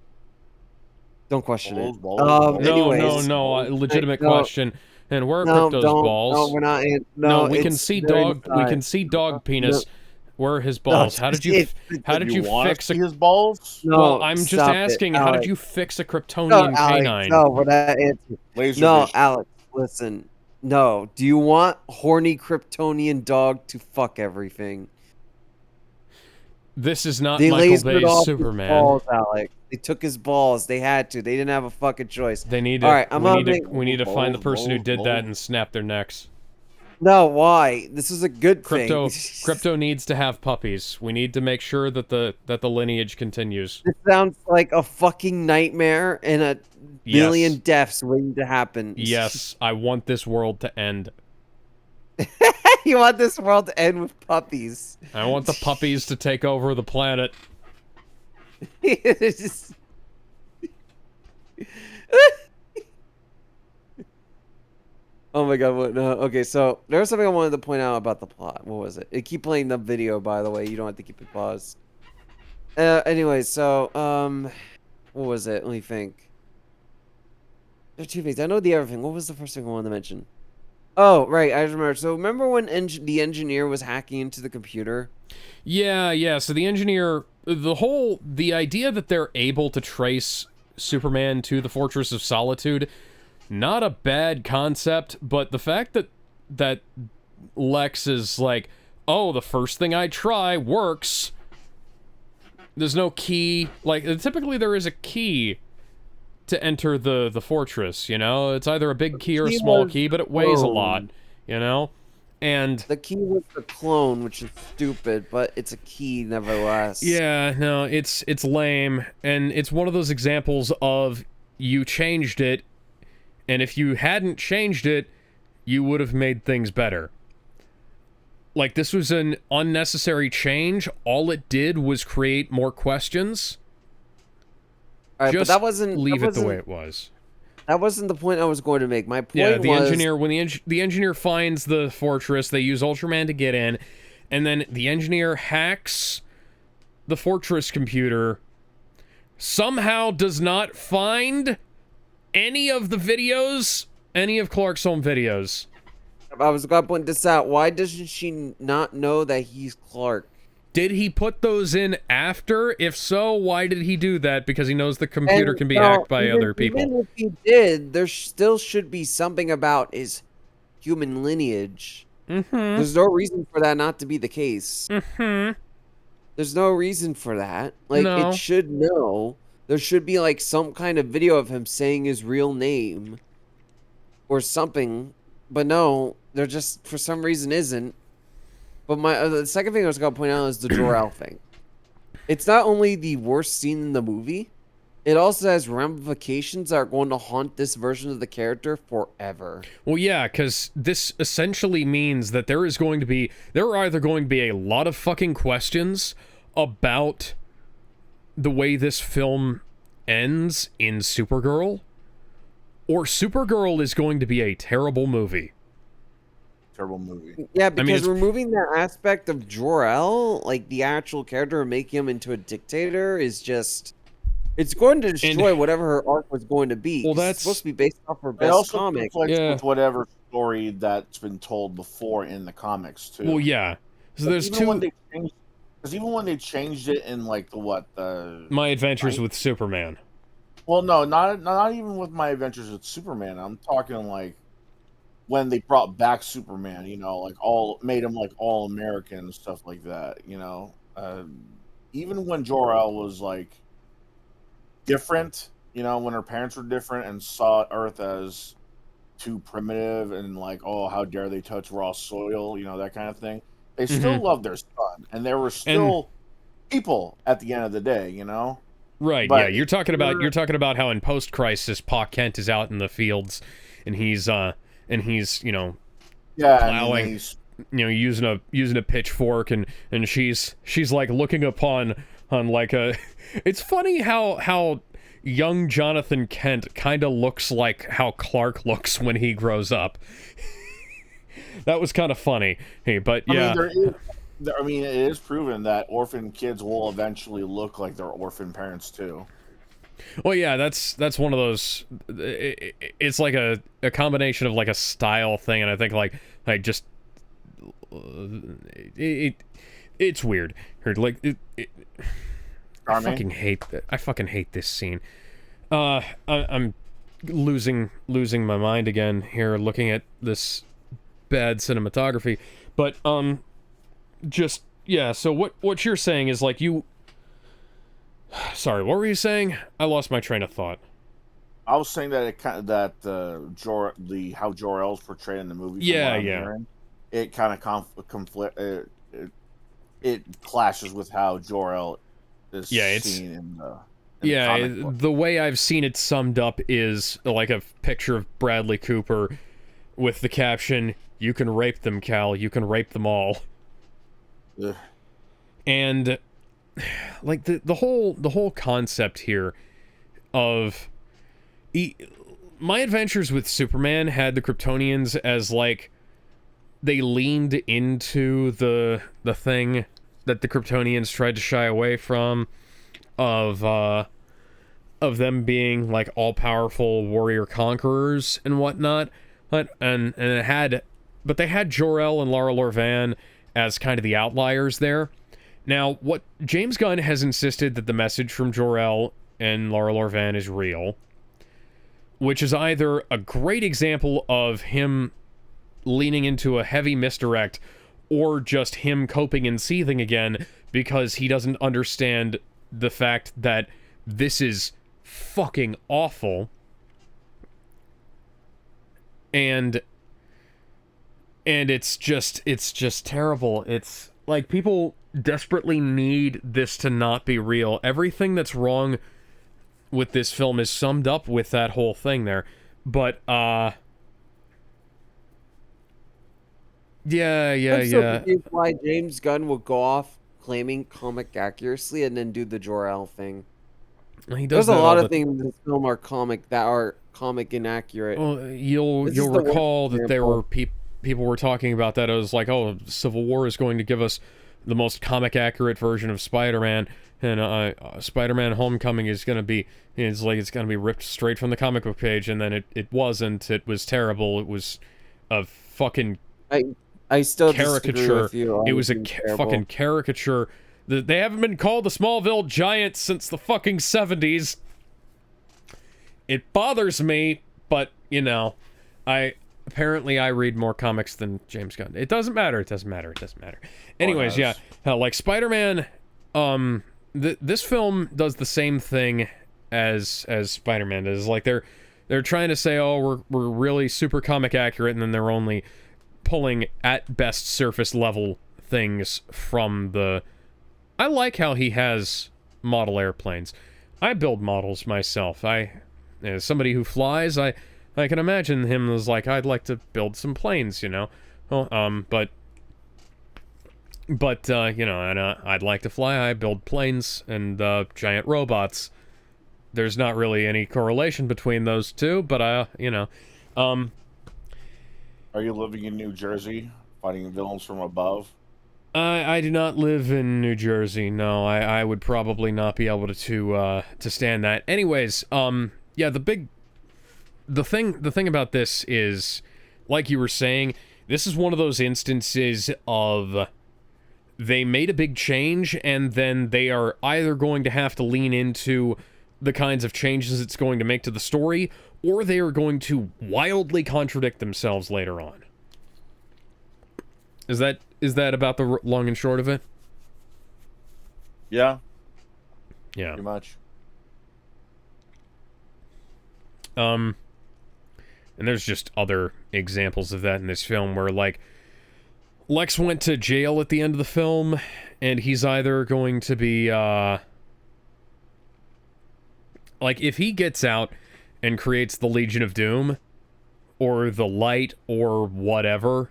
Speaker 2: Don't question it.
Speaker 1: No, legitimate question. And where are Crypto's balls?
Speaker 2: No, we're not.
Speaker 1: No, we can see dog. We can see dog penis. Where are his balls? How did you fix
Speaker 3: his balls?
Speaker 2: No,
Speaker 1: well, I'm just asking. How did you fix a Kryptonian canine?
Speaker 2: No, we're not answering.
Speaker 3: Laser vision.
Speaker 2: Alex, listen. No, do you want horny Kryptonian dog to fuck everything?
Speaker 1: This is not Michael Bay's Superman.
Speaker 2: Balls, Alex. They took his balls. They had to. They didn't have a fucking choice.
Speaker 1: They need to.
Speaker 2: All right,
Speaker 1: we need to find the person who did that and snap their necks.
Speaker 2: No, why? This is a good thing.
Speaker 1: Crypto needs to have puppies. We need to make sure that the lineage continues.
Speaker 2: This sounds like a fucking nightmare and a million deaths waiting to happen.
Speaker 1: Yes, I want this world to end.
Speaker 2: You want this world to end with puppies.
Speaker 1: I want the puppies to take over the planet.
Speaker 2: Oh my god, what? No. Okay, so there was something I wanted to point out about the plot. What was it? Keep playing the video, by the way. You don't have to keep it paused. Anyway, so, what was it? Let me think. There are two things. I know the other thing. What was the first thing I wanted to mention? Oh, right, I remember. So remember when the engineer was hacking into the computer?
Speaker 1: Yeah. So the engineer, the idea that they're able to trace Superman to the Fortress of Solitude, not a bad concept, but the fact that Lex is like, oh, the first thing I try works. There's no key. Like, typically there is a key to enter the fortress, you know? It's either a big key or a small key, but it weighs a lot, you know? And
Speaker 2: the key was the clone, which is stupid, but it's a key nevertheless.
Speaker 1: Yeah, no, it's lame, and it's one of those examples of you changed it, and if you hadn't changed it, you would have made things better. Like, this was an unnecessary change. All it did was create more questions.
Speaker 2: All right,
Speaker 1: just
Speaker 2: but that wasn't
Speaker 1: leave it the way it was.
Speaker 2: That wasn't the point I was going to make. My point
Speaker 1: was...
Speaker 2: engineer,
Speaker 1: when the engineer finds the fortress, they use Ultraman to get in, and then the engineer hacks the fortress computer, somehow does not find any of the videos, any of Clark's home videos.
Speaker 2: I was going to point this out. Why doesn't she not know that he's Clark?
Speaker 1: Did he put those in after? If so, why did he do that? Because he knows the computer can be hacked by other people.
Speaker 2: Even if he did, there still should be something about his human lineage.
Speaker 1: Mm-hmm.
Speaker 2: There's no reason for that not to be the case.
Speaker 1: Mm-hmm.
Speaker 2: There's no reason for that. Like,
Speaker 1: No.
Speaker 2: it should know. There should be, like, some kind of video of him saying his real name. Or something. But no, there just, for some reason, isn't. But the second thing I was going to point out is the Jor-El thing. It's not only the worst scene in the movie, it also has ramifications that are going to haunt this version of the character forever.
Speaker 1: Well, yeah, because this essentially means that there are either going to be a lot of fucking questions about the way this film ends in Supergirl, or Supergirl is going to be a terrible movie.
Speaker 3: Terrible movie.
Speaker 2: Yeah, because removing that aspect of Jor-El, like the actual character, and making him into a dictator is just... It's going to destroy whatever her arc was going to be.
Speaker 1: Well,
Speaker 2: It's supposed to be based off her
Speaker 3: It
Speaker 2: best
Speaker 3: also
Speaker 2: comic.
Speaker 3: conflicts
Speaker 1: Yeah.
Speaker 3: with whatever story that's been told before in the comics too.
Speaker 1: Well, yeah. So there's
Speaker 3: even
Speaker 1: two.
Speaker 3: when they changed, because even when they changed it in like the
Speaker 1: My Adventures with Superman.
Speaker 3: well, no, not even with My Adventures with Superman. I'm talking like when they brought back Superman. You know, like made him like all American and stuff like that. You know, even when Jor-El was like different. You know, when her parents were different and saw Earth as too primitive and like, oh, how dare they touch raw soil, you know, that kind of thing. They still loved their son, and there were still people at the end of the day, you know.
Speaker 1: Right?
Speaker 3: But
Speaker 1: yeah, you're talking about how in post-crisis, Pa Kent is out in the fields, and he's you know, plowing, using a pitchfork, and she's like looking upon like a. It's funny how young Jonathan Kent kind of looks like how Clark looks when he grows up. That was kind of funny. Hey, but yeah.
Speaker 3: I mean, it is proven that orphan kids will eventually look like their orphan parents too.
Speaker 1: Well, yeah, that's one of those. It's like a combination of like a style thing, and I think like just it's weird. Like I fucking hate this scene. I'm losing my mind again here, looking at this bad cinematography. But just yeah. So what you're saying is like you. Sorry, what were you saying? I lost my train of thought.
Speaker 3: I was saying that how Jor-El's portrayed in the movie.
Speaker 1: Yeah.
Speaker 3: Hearing, it kind of conflict. It clashes with how Jor-El is seen in the.
Speaker 1: The way I've seen it summed up is like a picture of Bradley Cooper with the caption, "You can rape them, Cal. You can rape them all."
Speaker 3: Ugh.
Speaker 1: And like the whole concept here of My Adventures with Superman had the Kryptonians as like they leaned into the thing that the Kryptonians tried to shy away from of them being like all-powerful warrior conquerors and whatnot, but they had Jor-El and Lara Lorvan as kind of the outliers there. Now, what James Gunn has insisted that the message from Jor-El and Lara Lorvan is real, which is either a great example of him leaning into a heavy misdirect or just him coping and seething again because he doesn't understand the fact that this is fucking awful. And it's just terrible. It's like people desperately need this to not be real. Everything that's wrong with this film is summed up with that whole thing there. But yeah.
Speaker 2: I'm so confused why James Gunn will go off claiming comic accuracy and then do the Jor-El thing.
Speaker 1: He does.
Speaker 2: There's a lot of things in this film are comic inaccurate.
Speaker 1: Well, you'll recall that there were people were talking about that. It was like, oh, Civil War is going to give us the most comic accurate version of Spider-Man, and Spider-Man Homecoming is going to be it's going to be ripped straight from the comic book page, and then it wasn't. It was terrible. It was a fucking
Speaker 2: I still
Speaker 1: caricature.
Speaker 2: Disagree with you.
Speaker 1: It was a fucking caricature. They haven't been called the Smallville Giants since the fucking 70s. It bothers me, but you know, I read more comics than James Gunn. It doesn't matter. Anyways, yeah, like Spider-Man. This film does the same thing as Spider-Man does. Like they're trying to say, oh, we're really super comic accurate, and then they're only pulling at best surface level things from the. I like how he has model airplanes. I build models myself. As somebody who flies, I can imagine him as like, I'd like to build some planes, you know. Well, but you know, and I'd like to fly. I build planes and giant robots. There's not really any correlation between those two, but you know,
Speaker 3: Are you living in New Jersey, fighting villains from above?
Speaker 1: I do not live in New Jersey. No, I would probably not be able to stand that. Anyways, yeah, the thing about this is, like you were saying, this is one of those instances of they made a big change, and then they are either going to have to lean into the kinds of changes it's going to make to the story, or they are going to wildly contradict themselves later on. Is that about the long and short of it?
Speaker 3: Yeah,
Speaker 1: Yeah.
Speaker 3: pretty much.
Speaker 1: And there's just other examples of that in this film where, like, Lex went to jail at the end of the film, and he's either going to be, like, if he gets out and creates the Legion of Doom, or the Light, or whatever,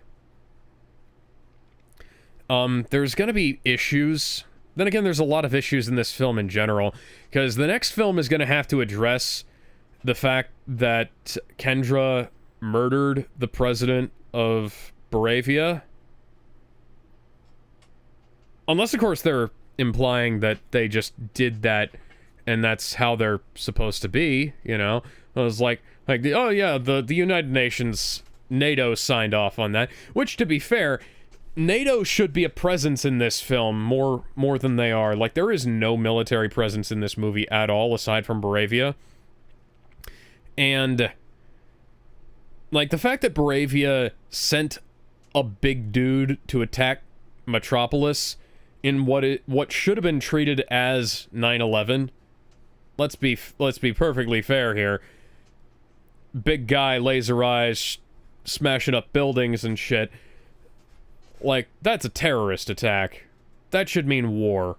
Speaker 1: there's gonna be issues. Then again, there's a lot of issues in this film in general, because the next film is gonna have to address the fact that Kendra murdered the president of Baravia. Unless, of course, they're implying that they just did that and that's how they're supposed to be, you know? I was like oh yeah, the United Nations, NATO signed off on that. Which, to be fair, NATO should be a presence in this film more than they are. Like, there is no military presence in this movie at all, aside from Baravia. And, like, the fact that Baravia sent a big dude to attack Metropolis in what should have been treated as 9/11. Let's be perfectly fair here. Big guy, laser eyes, smashing up buildings and shit. Like, that's a terrorist attack. That should mean war.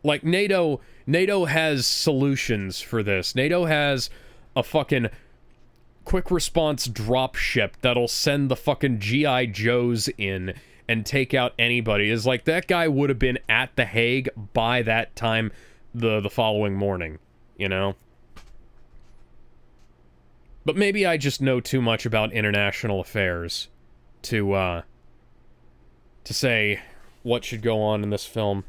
Speaker 1: Like, NATO has solutions for this. NATO has a fucking quick response drop ship that'll send the fucking G.I. Joes in and take out anybody. Is like, that guy would have been at The Hague by that time the following morning, you know? But maybe I just know too much about international affairs to say what should go on in this film.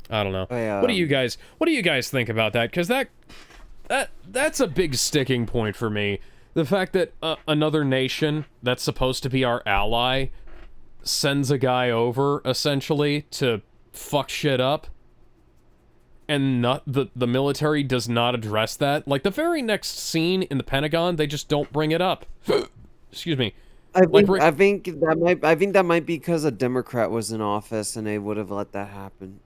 Speaker 1: I don't know. What do you guys think about that? Because that's a big sticking point for me. The fact that another nation that's supposed to be our ally sends a guy over, essentially, to fuck shit up, and not the military does not address that. Like, the very next scene in the Pentagon, they just don't bring it up. Excuse me.
Speaker 2: I think that might be because a Democrat was in office and they would have let that happen.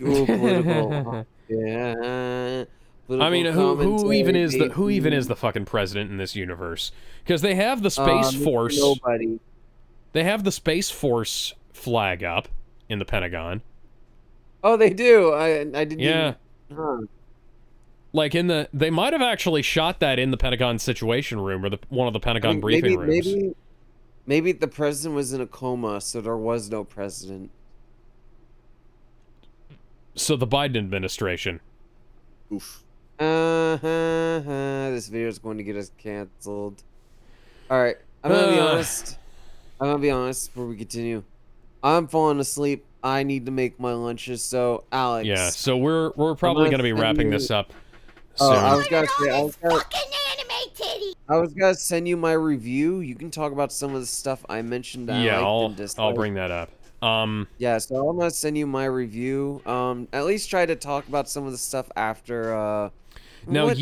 Speaker 2: Ooh, political. Yeah.
Speaker 1: I mean, who even is the fucking president in this universe? Because they have the Space Force.
Speaker 2: Nobody.
Speaker 1: They have the Space Force flag up in the Pentagon.
Speaker 2: Oh, they do. I didn't.
Speaker 1: Yeah.
Speaker 2: Even,
Speaker 1: Like, they might have actually shot that in the Pentagon Situation Room, or one of the Pentagon briefing rooms.
Speaker 2: Maybe the president was in a coma, so there was no president.
Speaker 1: So the Biden administration.
Speaker 3: Oof.
Speaker 2: This video is going to get us canceled. All right, I'm gonna be honest. Before we continue. I'm falling asleep. I need to make my lunches. So, Alex.
Speaker 1: Yeah. So we're probably gonna be wrapping this up soon.
Speaker 2: I was gonna send you my review. You can talk about some of the stuff I mentioned.
Speaker 1: I'll bring that up.
Speaker 2: Yeah, so I'm gonna send you my review. At least try to talk about some of the stuff after.
Speaker 1: Now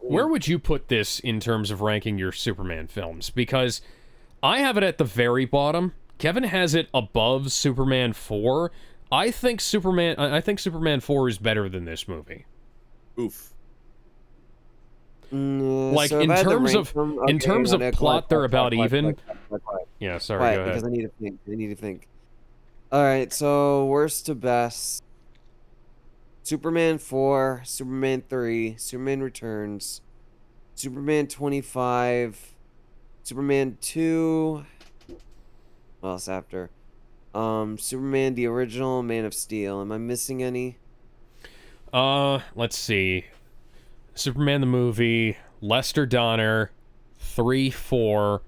Speaker 1: where would you put this in terms of ranking your Superman films? Because I have it at the very bottom. Kevin has it above Superman 4. I think Superman 4 is better than this movie.
Speaker 3: Oof.
Speaker 1: Like,
Speaker 2: so
Speaker 1: in terms of plot, they're about even. Yeah, sorry, go ahead.
Speaker 2: Because I need to think. All right, so worst to best. Superman 4, Superman 3, Superman Returns, Superman 25, Superman 2. What else after? Superman the original, Man of Steel. Am I missing any?
Speaker 1: Let's see. Superman the movie, Lester Donner, 3, 4,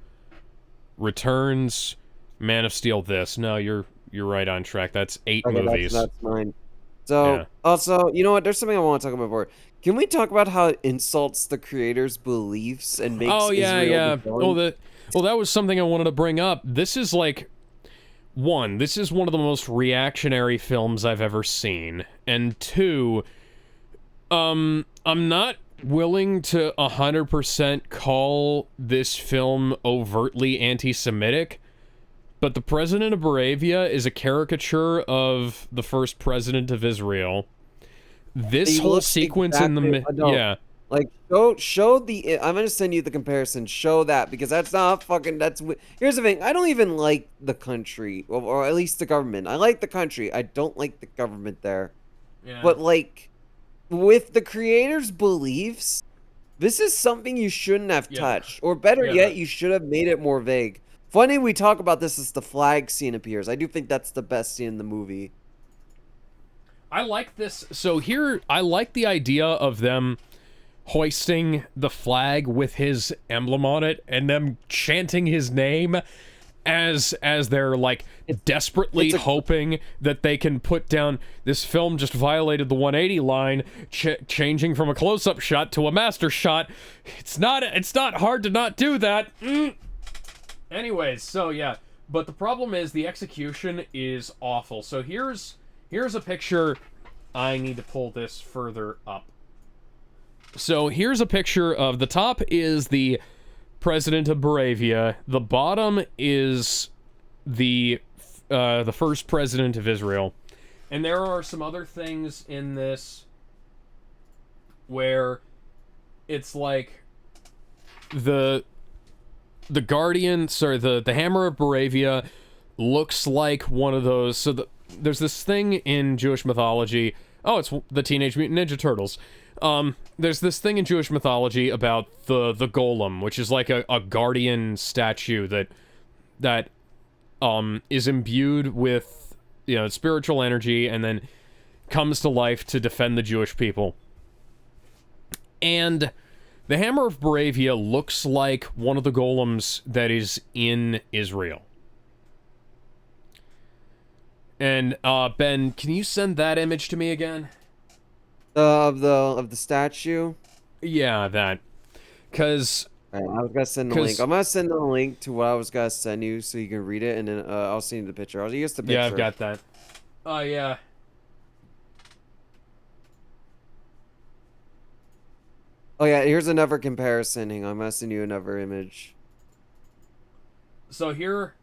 Speaker 1: Returns, Man of Steel. This. No, you're right on track. That's 8
Speaker 2: Okay,
Speaker 1: movies.
Speaker 2: that's mine. So,
Speaker 1: Yeah.
Speaker 2: also, you know what? There's something I want to talk about more. Can we talk about how it insults the creators' beliefs and makes
Speaker 1: Oh yeah,
Speaker 2: Israel
Speaker 1: yeah.
Speaker 2: the villain?
Speaker 1: That was something I wanted to bring up. This is like this is one of the most reactionary films I've ever seen. And two, I'm not willing to 100% call this film overtly anti-Semitic, but the president of Moravia is a caricature of the first president of Israel. This
Speaker 2: He
Speaker 1: whole
Speaker 2: looks
Speaker 1: sequence in the
Speaker 2: no,
Speaker 1: yeah.
Speaker 2: like show the. I'm gonna send you the comparison. Show that because that's not fucking. Here's the thing. I don't even like the country, or at least the government. I like the country. I don't like the government there.
Speaker 1: Yeah.
Speaker 2: But like, with the creators' beliefs, this is something you shouldn't have touched, or better
Speaker 1: Yeah.
Speaker 2: yet, you should have made it more vague. Funny we talk about this as the flag scene appears. I do think that's the best scene in the movie.
Speaker 1: I like this. So here, I like the idea of them hoisting the flag with his emblem on it and them chanting his name as they're like desperately hoping that they can put down. This film just violated the 180 line, changing from a close-up shot to a master shot. It's not hard to not do that. Anyways, so yeah, but the problem is the execution is awful. So here's a picture. I need to pull this further up. So here's a picture of the top is the president of Moravia. The bottom is the first president of Israel. And there are some other things in this where it's like the Guardian, sorry, the Hammer of Moravia looks like one of those. So there's this thing in Jewish mythology. Oh, it's the Teenage Mutant Ninja Turtles. There's this thing in Jewish mythology about the golem, which is like a guardian statue that is imbued with, you know, spiritual energy and then comes to life to defend the Jewish people. And the Hammer of Moravia looks like one of the golems that is in Israel. And Ben, can you send that image to me again?
Speaker 2: Of the statue.
Speaker 1: Yeah, that. Cause
Speaker 2: I was gonna send the link. I'm gonna send the link to what I was gonna send you so you can read it, and then I'll send you the picture. I'll use the picture.
Speaker 1: Yeah, I've got that. Oh yeah.
Speaker 2: Oh yeah, here's another comparison. Hang on, I'm gonna send you another image.
Speaker 1: So here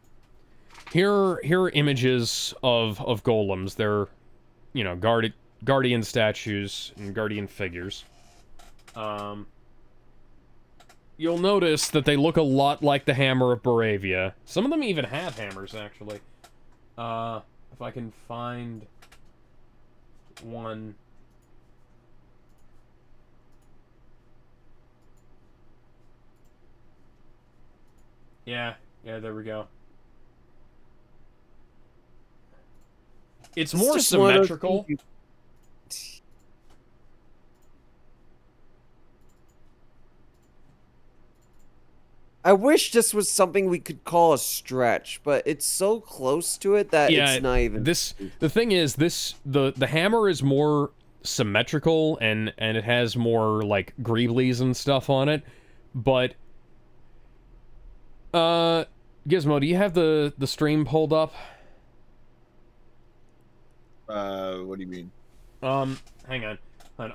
Speaker 1: are images of golems. They're, you know, guardian statues and guardian figures. You'll notice that they look a lot like the Hammer of Moravia. Some of them even have hammers, actually. If I can find one. Yeah, there we go. It's more symmetrical.
Speaker 2: I wish this was something we could call a stretch, but it's so close to it that it's not even.
Speaker 1: The thing is, the hammer is more symmetrical and it has more like greeblies and stuff on it, but Gizmo, do you have the stream pulled up?
Speaker 5: What do you mean?
Speaker 1: Hang on.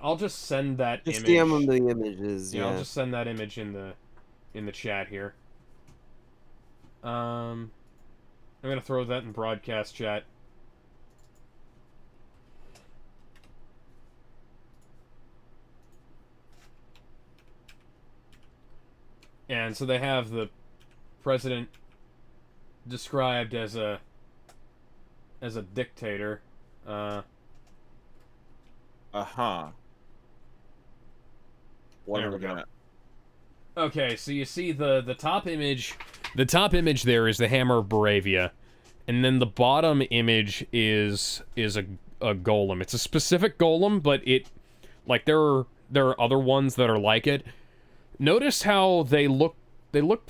Speaker 1: I'll just send that image.
Speaker 2: Just DM them the images.
Speaker 1: Yeah, I'll just send that image in the chat here. I'm gonna throw that in broadcast chat. And so they have the president described as a dictator.
Speaker 5: What are we looking at?
Speaker 1: Okay, so you see the top image. The top image there is the Hammer of Moravia, and then the bottom image is a golem. It's a specific golem, but it, like, there are other ones that are like it. Notice how they look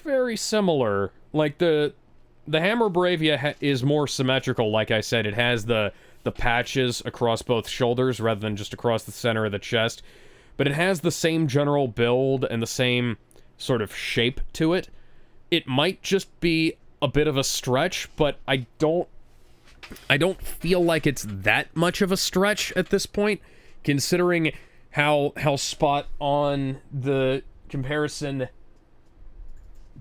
Speaker 1: very similar. like the Hammer Bravia is more symmetrical. Like I said, it has the patches across both shoulders rather than just across the center of the chest. But it has the same general build and the same sort of shape to it. It might just be a bit of a stretch, but I don't feel like it's that much of a stretch at this point, considering how spot on the comparison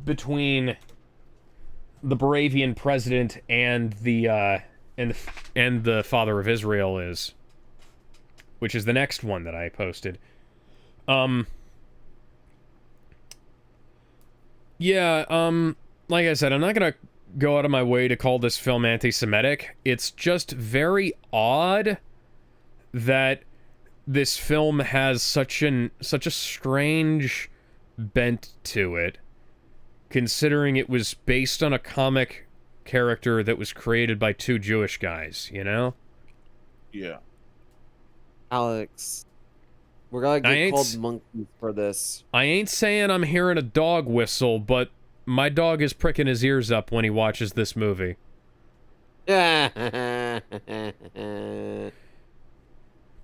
Speaker 1: between the Baravian president and the father of Israel is, which is the next one that I posted. Like I said, I'm not gonna go out of my way to call this film anti-Semitic. It's just very odd that this film has such a strange bent to it, considering it was based on a comic character that was created by two Jewish guys, you know?
Speaker 5: Yeah.
Speaker 2: Alex, we're gonna get called monkeys for this.
Speaker 1: I ain't saying I'm hearing a dog whistle, but my dog is pricking his ears up when he watches this movie.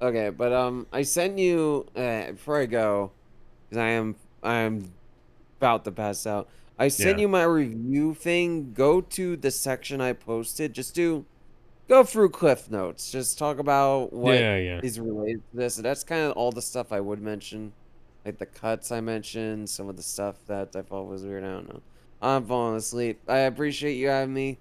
Speaker 2: Okay, but I sent you before I go, because I am about to pass out. I sent you my review thing. Go to the section I posted. Just go through Cliff Notes. Just talk about what is related to this. And that's kind of all the stuff I would mention. Like the cuts I mentioned, some of the stuff that I thought was weird. I don't know. I'm falling asleep. I appreciate you having me.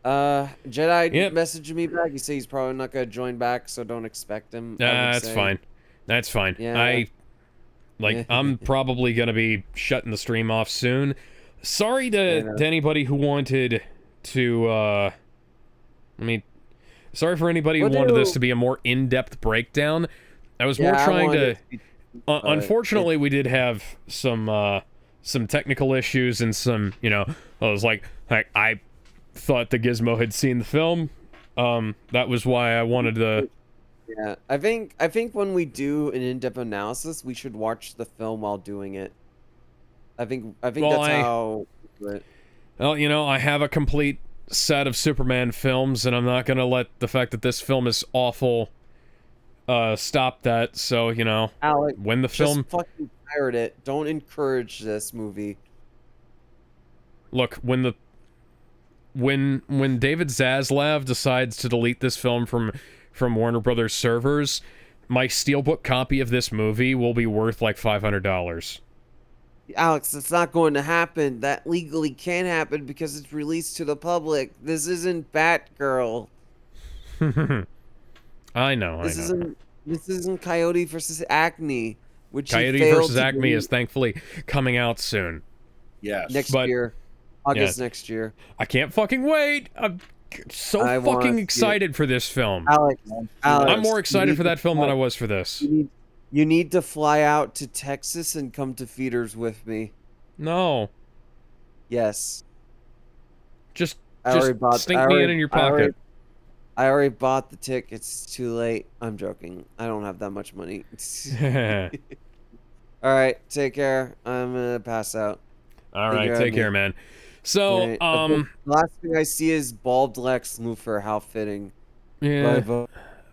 Speaker 2: Jedi messaged me back. He said he's probably not gonna join back, so don't expect him.
Speaker 1: That's fine. That's fine. Yeah. I'm probably gonna be shutting the stream off soon. Sorry to anybody who wanted to sorry for anybody who wanted this to be a more in-depth breakdown. I was more trying to unfortunately we did have some technical issues and some, I was like I thought the Gizmo had seen the film. That was why I wanted to.
Speaker 2: Yeah, I think when we do an in-depth analysis, we should watch the film while doing it. I think that's how.
Speaker 1: Well, I have a complete set of Superman films, and I'm not gonna let the fact that this film is awful stop that. So
Speaker 2: Alex,
Speaker 1: when the film,
Speaker 2: just fucking pirate it. Don't encourage this movie.
Speaker 1: Look, when David Zaslav decides to delete this film from Warner Brothers servers, my steelbook copy of this movie will be worth like $500.
Speaker 2: Alex, that's not going to happen. That legally can't happen because it's released to the public. This isn't Batgirl.
Speaker 1: I know.
Speaker 2: This isn't Coyote versus Acme, which
Speaker 1: Coyote versus Acme is thankfully coming out soon.
Speaker 5: Yes.
Speaker 2: Next year. August next year.
Speaker 1: I can't fucking wait. I'm so fucking excited for this film.
Speaker 2: Alex,
Speaker 1: I'm more excited for that film than I was for this.
Speaker 2: You need to fly out to Texas and come to Feeders with me.
Speaker 1: No.
Speaker 2: Yes.
Speaker 1: Just stink me in your pocket.
Speaker 2: I already bought the tickets. It's too late. I'm joking. I don't have that much money. All right. Take care. I'm gonna pass out.
Speaker 1: All right. Take care, man. So,
Speaker 2: the last thing I see is bald Lex Luthor. How fitting.
Speaker 1: Yeah.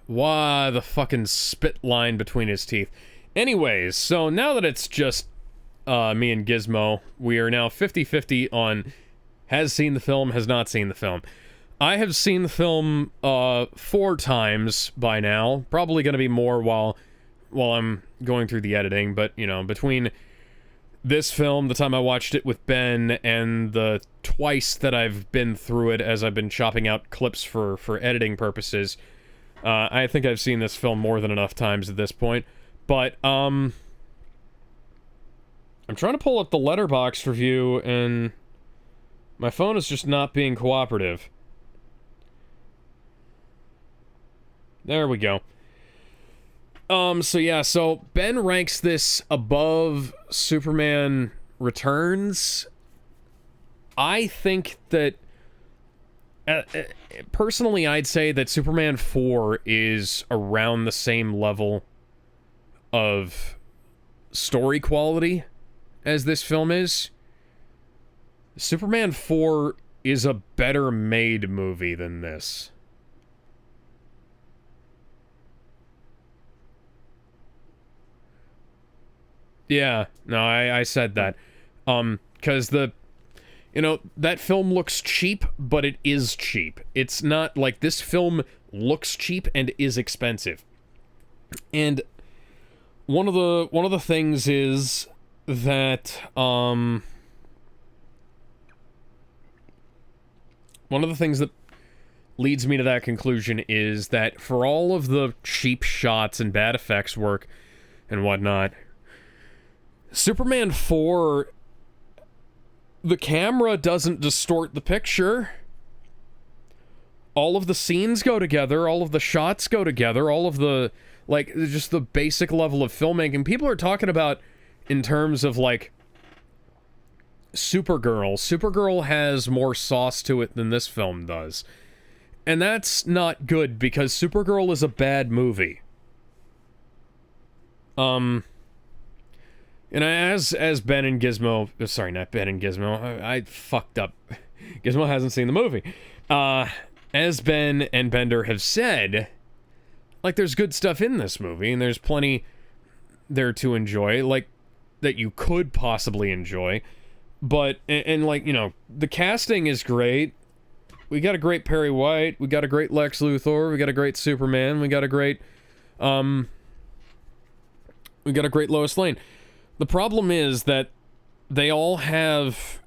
Speaker 1: Why the fucking spit line between his teeth. Anyways, so now that it's just me and Gizmo, we are now 50-50 on has seen the film, has not seen the film. I have seen the film 4 times by now. Probably going to be more while I'm going through the editing, but between this film, the time I watched it with Ben, and the twice that I've been through it as I've been chopping out clips for editing purposes, I think I've seen this film more than enough times at this point. But I'm trying to pull up the Letterboxd review, and my phone is just not being cooperative. There we go. So Ben ranks this above Superman Returns. I think that personally, I'd say that Superman 4 is around the same level of story quality as this film is. Superman 4 is a better made movie than this. Yeah, no, I said that. Because that film looks cheap, but it is cheap. It's not like this film looks cheap and is expensive. And one of the things is that one of the things that leads me to that conclusion is that for all of the cheap shots and bad effects work and whatnot, Superman 4, the camera doesn't distort the picture. All of the scenes go together, all of the shots go together, all of the, like, just the basic level of filmmaking. People are talking about in terms of, like, Supergirl. Supergirl has more sauce to it than this film does. And that's not good, because Supergirl is a bad movie. And as Ben and Gizmo, sorry, not Ben and Gizmo, I fucked up. Gizmo hasn't seen the movie. As Ben and Bender have said, like, there's good stuff in this movie, and there's plenty there to enjoy, like, that you could possibly enjoy. But, and like, the casting is great. We got a great Perry White, we got a great Lex Luthor, we got a great Superman, we got a great Lois Lane. The problem is that they all have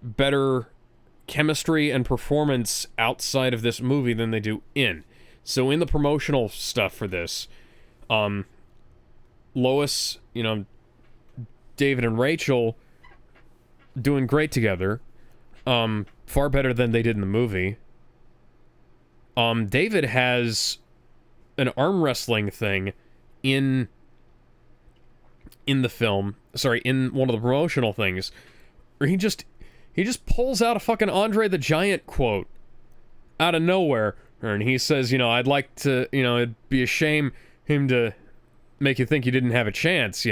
Speaker 1: better chemistry and performance outside of this movie than they do in. So in the promotional stuff for this, Lois, David and Rachel doing great together. Far better than they did in the movie. David has an arm wrestling thing in the film, in one of the promotional things, where he just pulls out a fucking Andre the Giant quote out of nowhere, and he says, I'd like to, it'd be a shame him to make you think you didn't have a chance,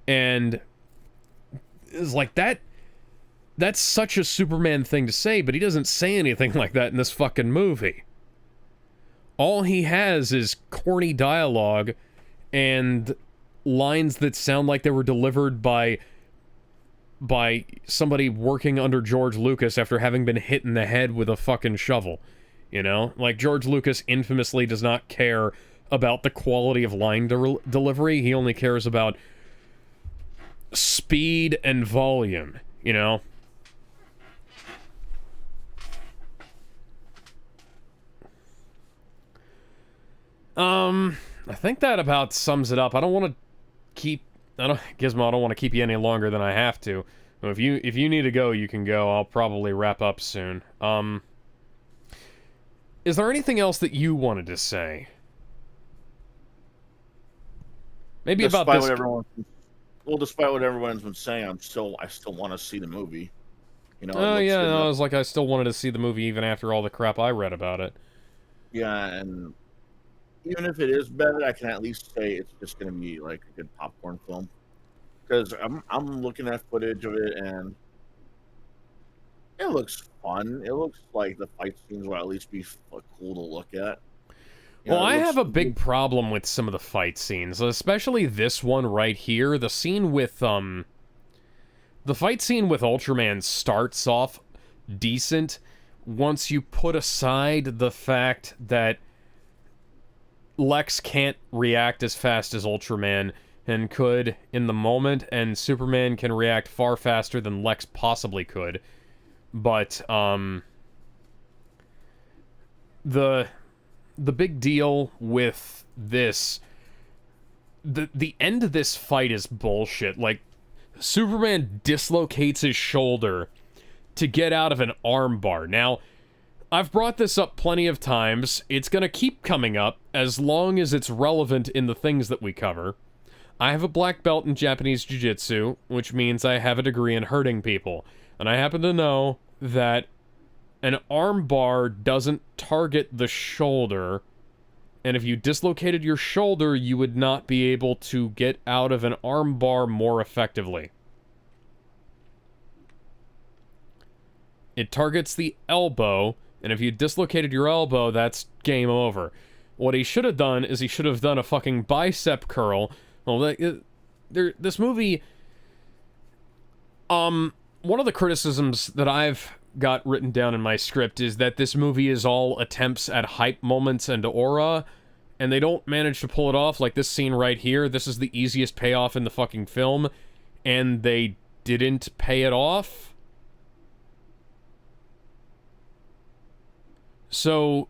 Speaker 1: and it's like that's such a Superman thing to say, but he doesn't say anything like that in this fucking movie. All he has is corny dialogue and lines that sound like they were delivered by somebody working under George Lucas after having been hit in the head with a fucking shovel. Like, George Lucas infamously does not care about the quality of line delivery. He only cares about speed and volume, I think that about sums it up. I don't want to keep you any longer than I have to. If you need to go, you can go. I'll probably wrap up soon. Is there anything else that you wanted to say? Maybe
Speaker 3: Despite
Speaker 1: about this.
Speaker 3: despite what everyone's been saying, I still want to see the movie.
Speaker 1: Oh yeah, no, I was like, I still wanted to see the movie even after all the crap I read about it.
Speaker 3: Yeah, and even if it is bad, I can at least say it's just going to be like a good popcorn film. Because I'm looking at footage of it, and it looks fun. It looks like the fight scenes will at least be cool to look at.
Speaker 1: Well, I have a big problem with some of the fight scenes, especially this one right here. The scene with, the fight scene with Ultraman starts off decent once you put aside the fact that Lex can't react as fast as Ultraman and could in the moment, and Superman can react far faster than Lex possibly could. But, the big deal with this, the end of this fight is bullshit. Like, Superman dislocates his shoulder to get out of an armbar. Now, I've brought this up plenty of times. It's gonna keep coming up as long as it's relevant in the things that we cover. I have a black belt in Japanese Jiu-Jitsu, which means I have a degree in hurting people. And I happen to know that an armbar doesn't target the shoulder, and if you dislocated your shoulder, you would not be able to get out of an armbar more effectively. It targets the elbow, and if you dislocated your elbow, that's game over. What he should have done is he should have done a fucking bicep curl. Well, this movie... one of the criticisms that I've got written down in my script is that this movie is all attempts at hype moments and aura, and they don't manage to pull it off. Like this scene right here, this is the easiest payoff in the fucking film, and they didn't pay it off. So,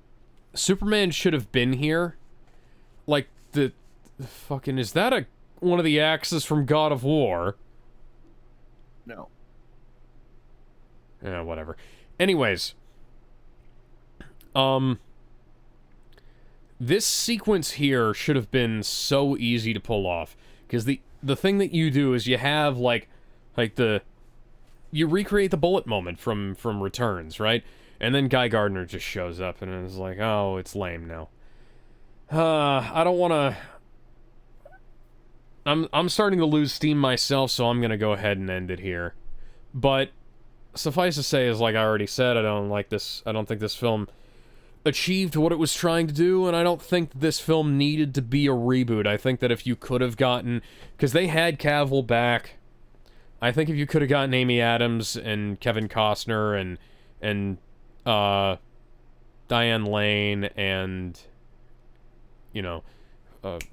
Speaker 1: Superman should have been here. Like, the fucking... Is that one of the axes from God of War?
Speaker 3: No.
Speaker 1: Yeah, whatever. Anyways. This sequence here should have been so easy to pull off. Because the thing that you do is you have, you recreate the bullet moment from Returns, right? And then Guy Gardner just shows up and is like, oh, it's lame now. I don't want to... I'm starting to lose steam myself, so I'm going to go ahead and end it here. But suffice to say, as like I already said, I don't think this film achieved what it was trying to do, and I don't think this film needed to be a reboot. I think that if you could have gotten... Because they had Cavill back. I think if you could have gotten Amy Adams and Kevin Costner and Diane Lane and, you know,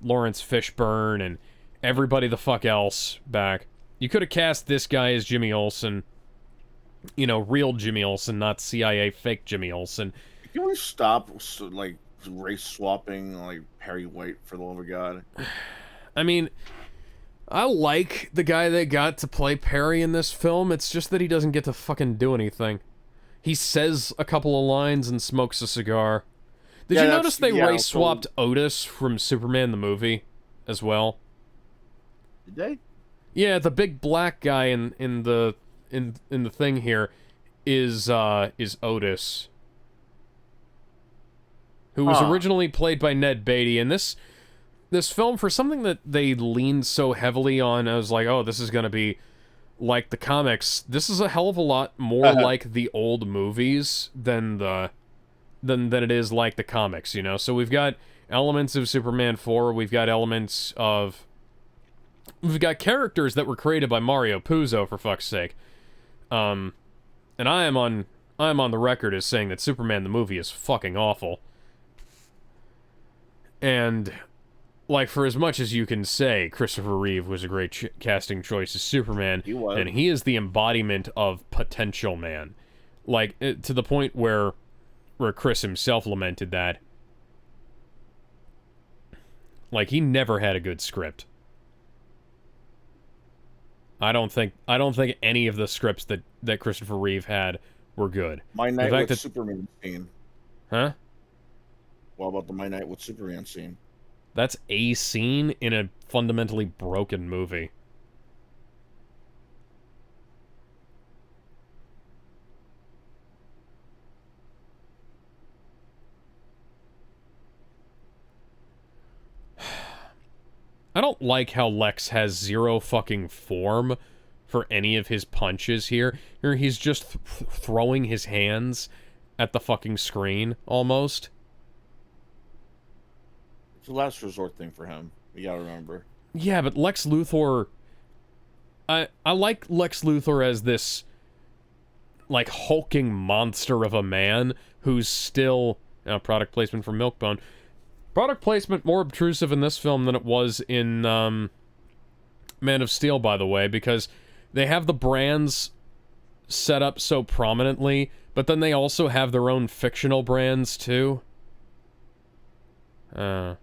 Speaker 1: Lawrence Fishburne and everybody the fuck else back. You could have cast this guy as Jimmy Olsen. You know, real Jimmy Olsen, not CIA fake Jimmy Olsen.
Speaker 3: Can we stop, like, race swapping, like, Perry White, for the love of God?
Speaker 1: I mean, I like the guy they got to play Perry in this film. It's just that he doesn't get to fucking do anything. He says a couple of lines and smokes a cigar. Did you notice they race swapped Otis from Superman the movie as well?
Speaker 3: Did they?
Speaker 1: Yeah, the big black guy in the thing here is Otis, who was originally played by Ned Beatty. And this film, for something that they leaned so heavily on, I was like, oh, this is gonna be like the comics. This is a hell of a lot more like the old movies than it is like the comics, you know? So we've got elements of Superman 4, we've got characters that were created by Mario Puzo, for fuck's sake. And I am on the record as saying that Superman the movie is fucking awful. And like, for as much as you can say Christopher Reeve was a great casting choice as Superman,
Speaker 3: He was.
Speaker 1: and he is the embodiment of potential man. Like, to the point where Chris himself lamented that. Like, he never had a good script. I don't think any of the scripts that Christopher Reeve had were good.
Speaker 3: My Night with Superman scene.
Speaker 1: Huh?
Speaker 3: What about the My Night with Superman scene?
Speaker 1: That's a scene in a fundamentally broken movie. I don't like how Lex has zero fucking form for any of his punches here. Here he's just throwing his hands at the fucking screen, almost.
Speaker 3: It's a last resort thing for him. You gotta remember.
Speaker 1: Yeah, but Lex Luthor... I like Lex Luthor as this, like, hulking monster of a man who's still... product placement for Milkbone. Product placement more obtrusive in this film than it was in Man of Steel, by the way, because they have the brands set up so prominently, but then they also have their own fictional brands, too. I'm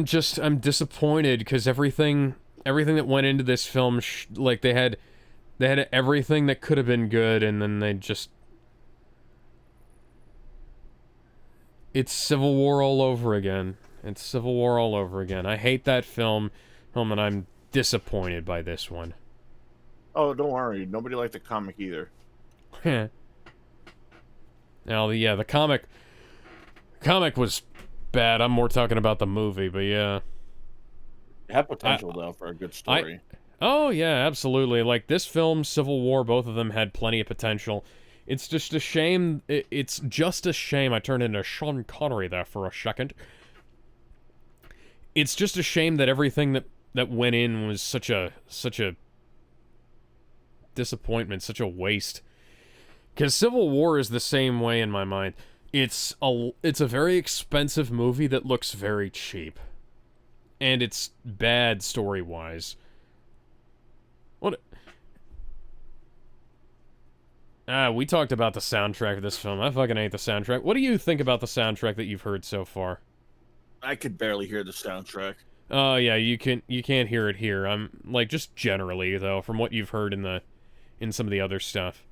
Speaker 1: disappointed because everything that went into this film, like, they had everything that could have been good, and then they just... It's Civil War all over again. It's Civil War all over again. I hate that film, and I'm disappointed by this one.
Speaker 3: Oh, don't worry. Nobody liked the comic either.
Speaker 1: Now, yeah, the comic was bad. I'm more talking about the movie, but yeah.
Speaker 3: It had potential, though, for a good story.
Speaker 1: Oh, yeah, absolutely. Like, this film, Civil War, both of them had plenty of potential. It's just a shame, it's just a shame, I turned into Sean Connery there for a second. It's just a shame that everything that went in was such a disappointment, such a waste. Because Civil War is the same way in my mind. It's a very expensive movie that looks very cheap. And it's bad story-wise. What? We talked about the soundtrack of this film. I fucking hate the soundtrack. What do you think about the soundtrack that you've heard so far?
Speaker 5: I could barely hear the soundtrack.
Speaker 1: Oh, yeah, you can't hear it here. I'm like just generally though, from what you've heard in some of the other stuff.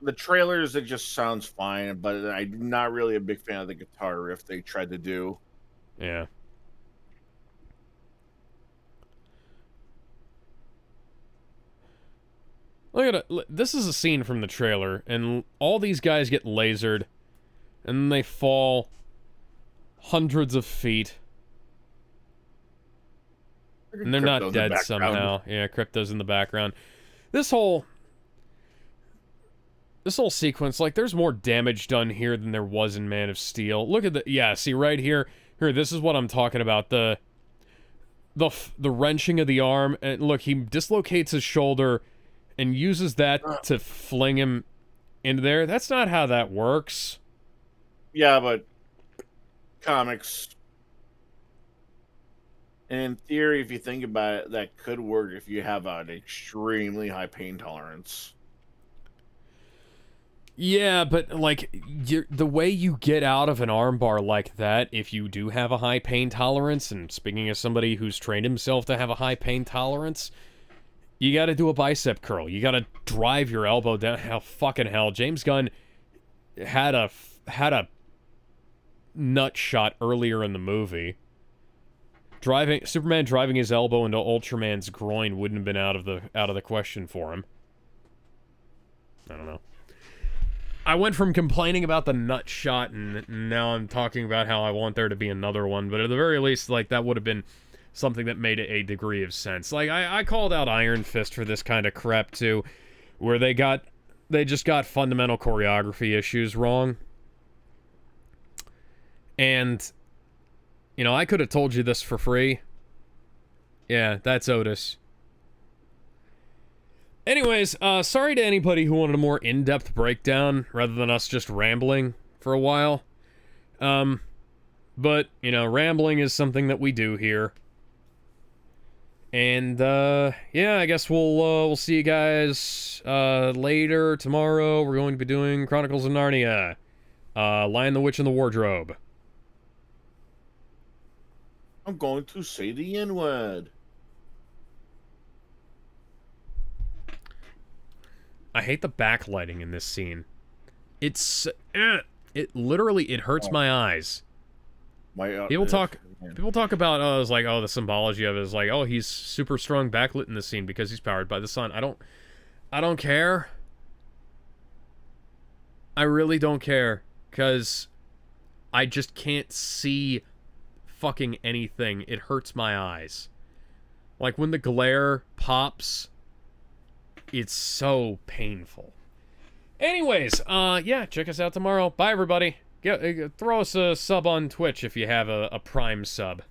Speaker 5: The trailers, it just sounds fine, but I'm not really a big fan of the guitar riff they tried to do.
Speaker 1: Yeah. Look at it. This is a scene from the trailer, and all these guys get lasered, and they fall hundreds of feet. And they're not dead somehow. Yeah, Crypto's in the background. This whole sequence, like, there's more damage done here than there was in Man of Steel. Look at the... Yeah, see, right here. Here, this is what I'm talking about. The wrenching of the arm. And look, he dislocates his shoulder and uses that to fling him into there. That's not how that works.
Speaker 5: Yeah, but comics. And in theory, if you think about it, that could work if you have an extremely high pain tolerance.
Speaker 1: Yeah, but, like, the way you get out of an armbar like that, if you do have a high pain tolerance, and speaking as somebody who's trained himself to have a high pain tolerance, you gotta do a bicep curl. You gotta drive your elbow down. Hell, fucking hell. James Gunn had a nut shot earlier in the movie. Superman driving his elbow into Ultraman's groin wouldn't have been out of the question for him. I don't know. I went from complaining about the nut shot, and now I'm talking about how I want there to be another one, but at the very least, like, that would have been something that made a degree of sense. Like, I called out Iron Fist for this kind of crap, too, where they just got fundamental choreography issues wrong. And, you know, I could have told you this for free. Yeah, that's Otis. Anyways, sorry to anybody who wanted a more in-depth breakdown, rather than us just rambling for a while. But, you know, rambling is something that we do here. And, yeah, I guess we'll see you guys, later, tomorrow. We're going to be doing Chronicles of Narnia. Lion, the Witch, and the Wardrobe.
Speaker 5: I'm going to say the N-word.
Speaker 1: I hate the backlighting in this scene. It hurts my eyes. People talk about, it's like, the symbology of it is like, he's super strong backlit in this scene because he's powered by the sun. I don't care. I really don't care, because I just can't see fucking anything. It hurts my eyes. Like, when the glare pops, it's so painful. Anyways, yeah, check us out tomorrow. Bye, everybody. Throw us a sub on Twitch if you have a Prime sub.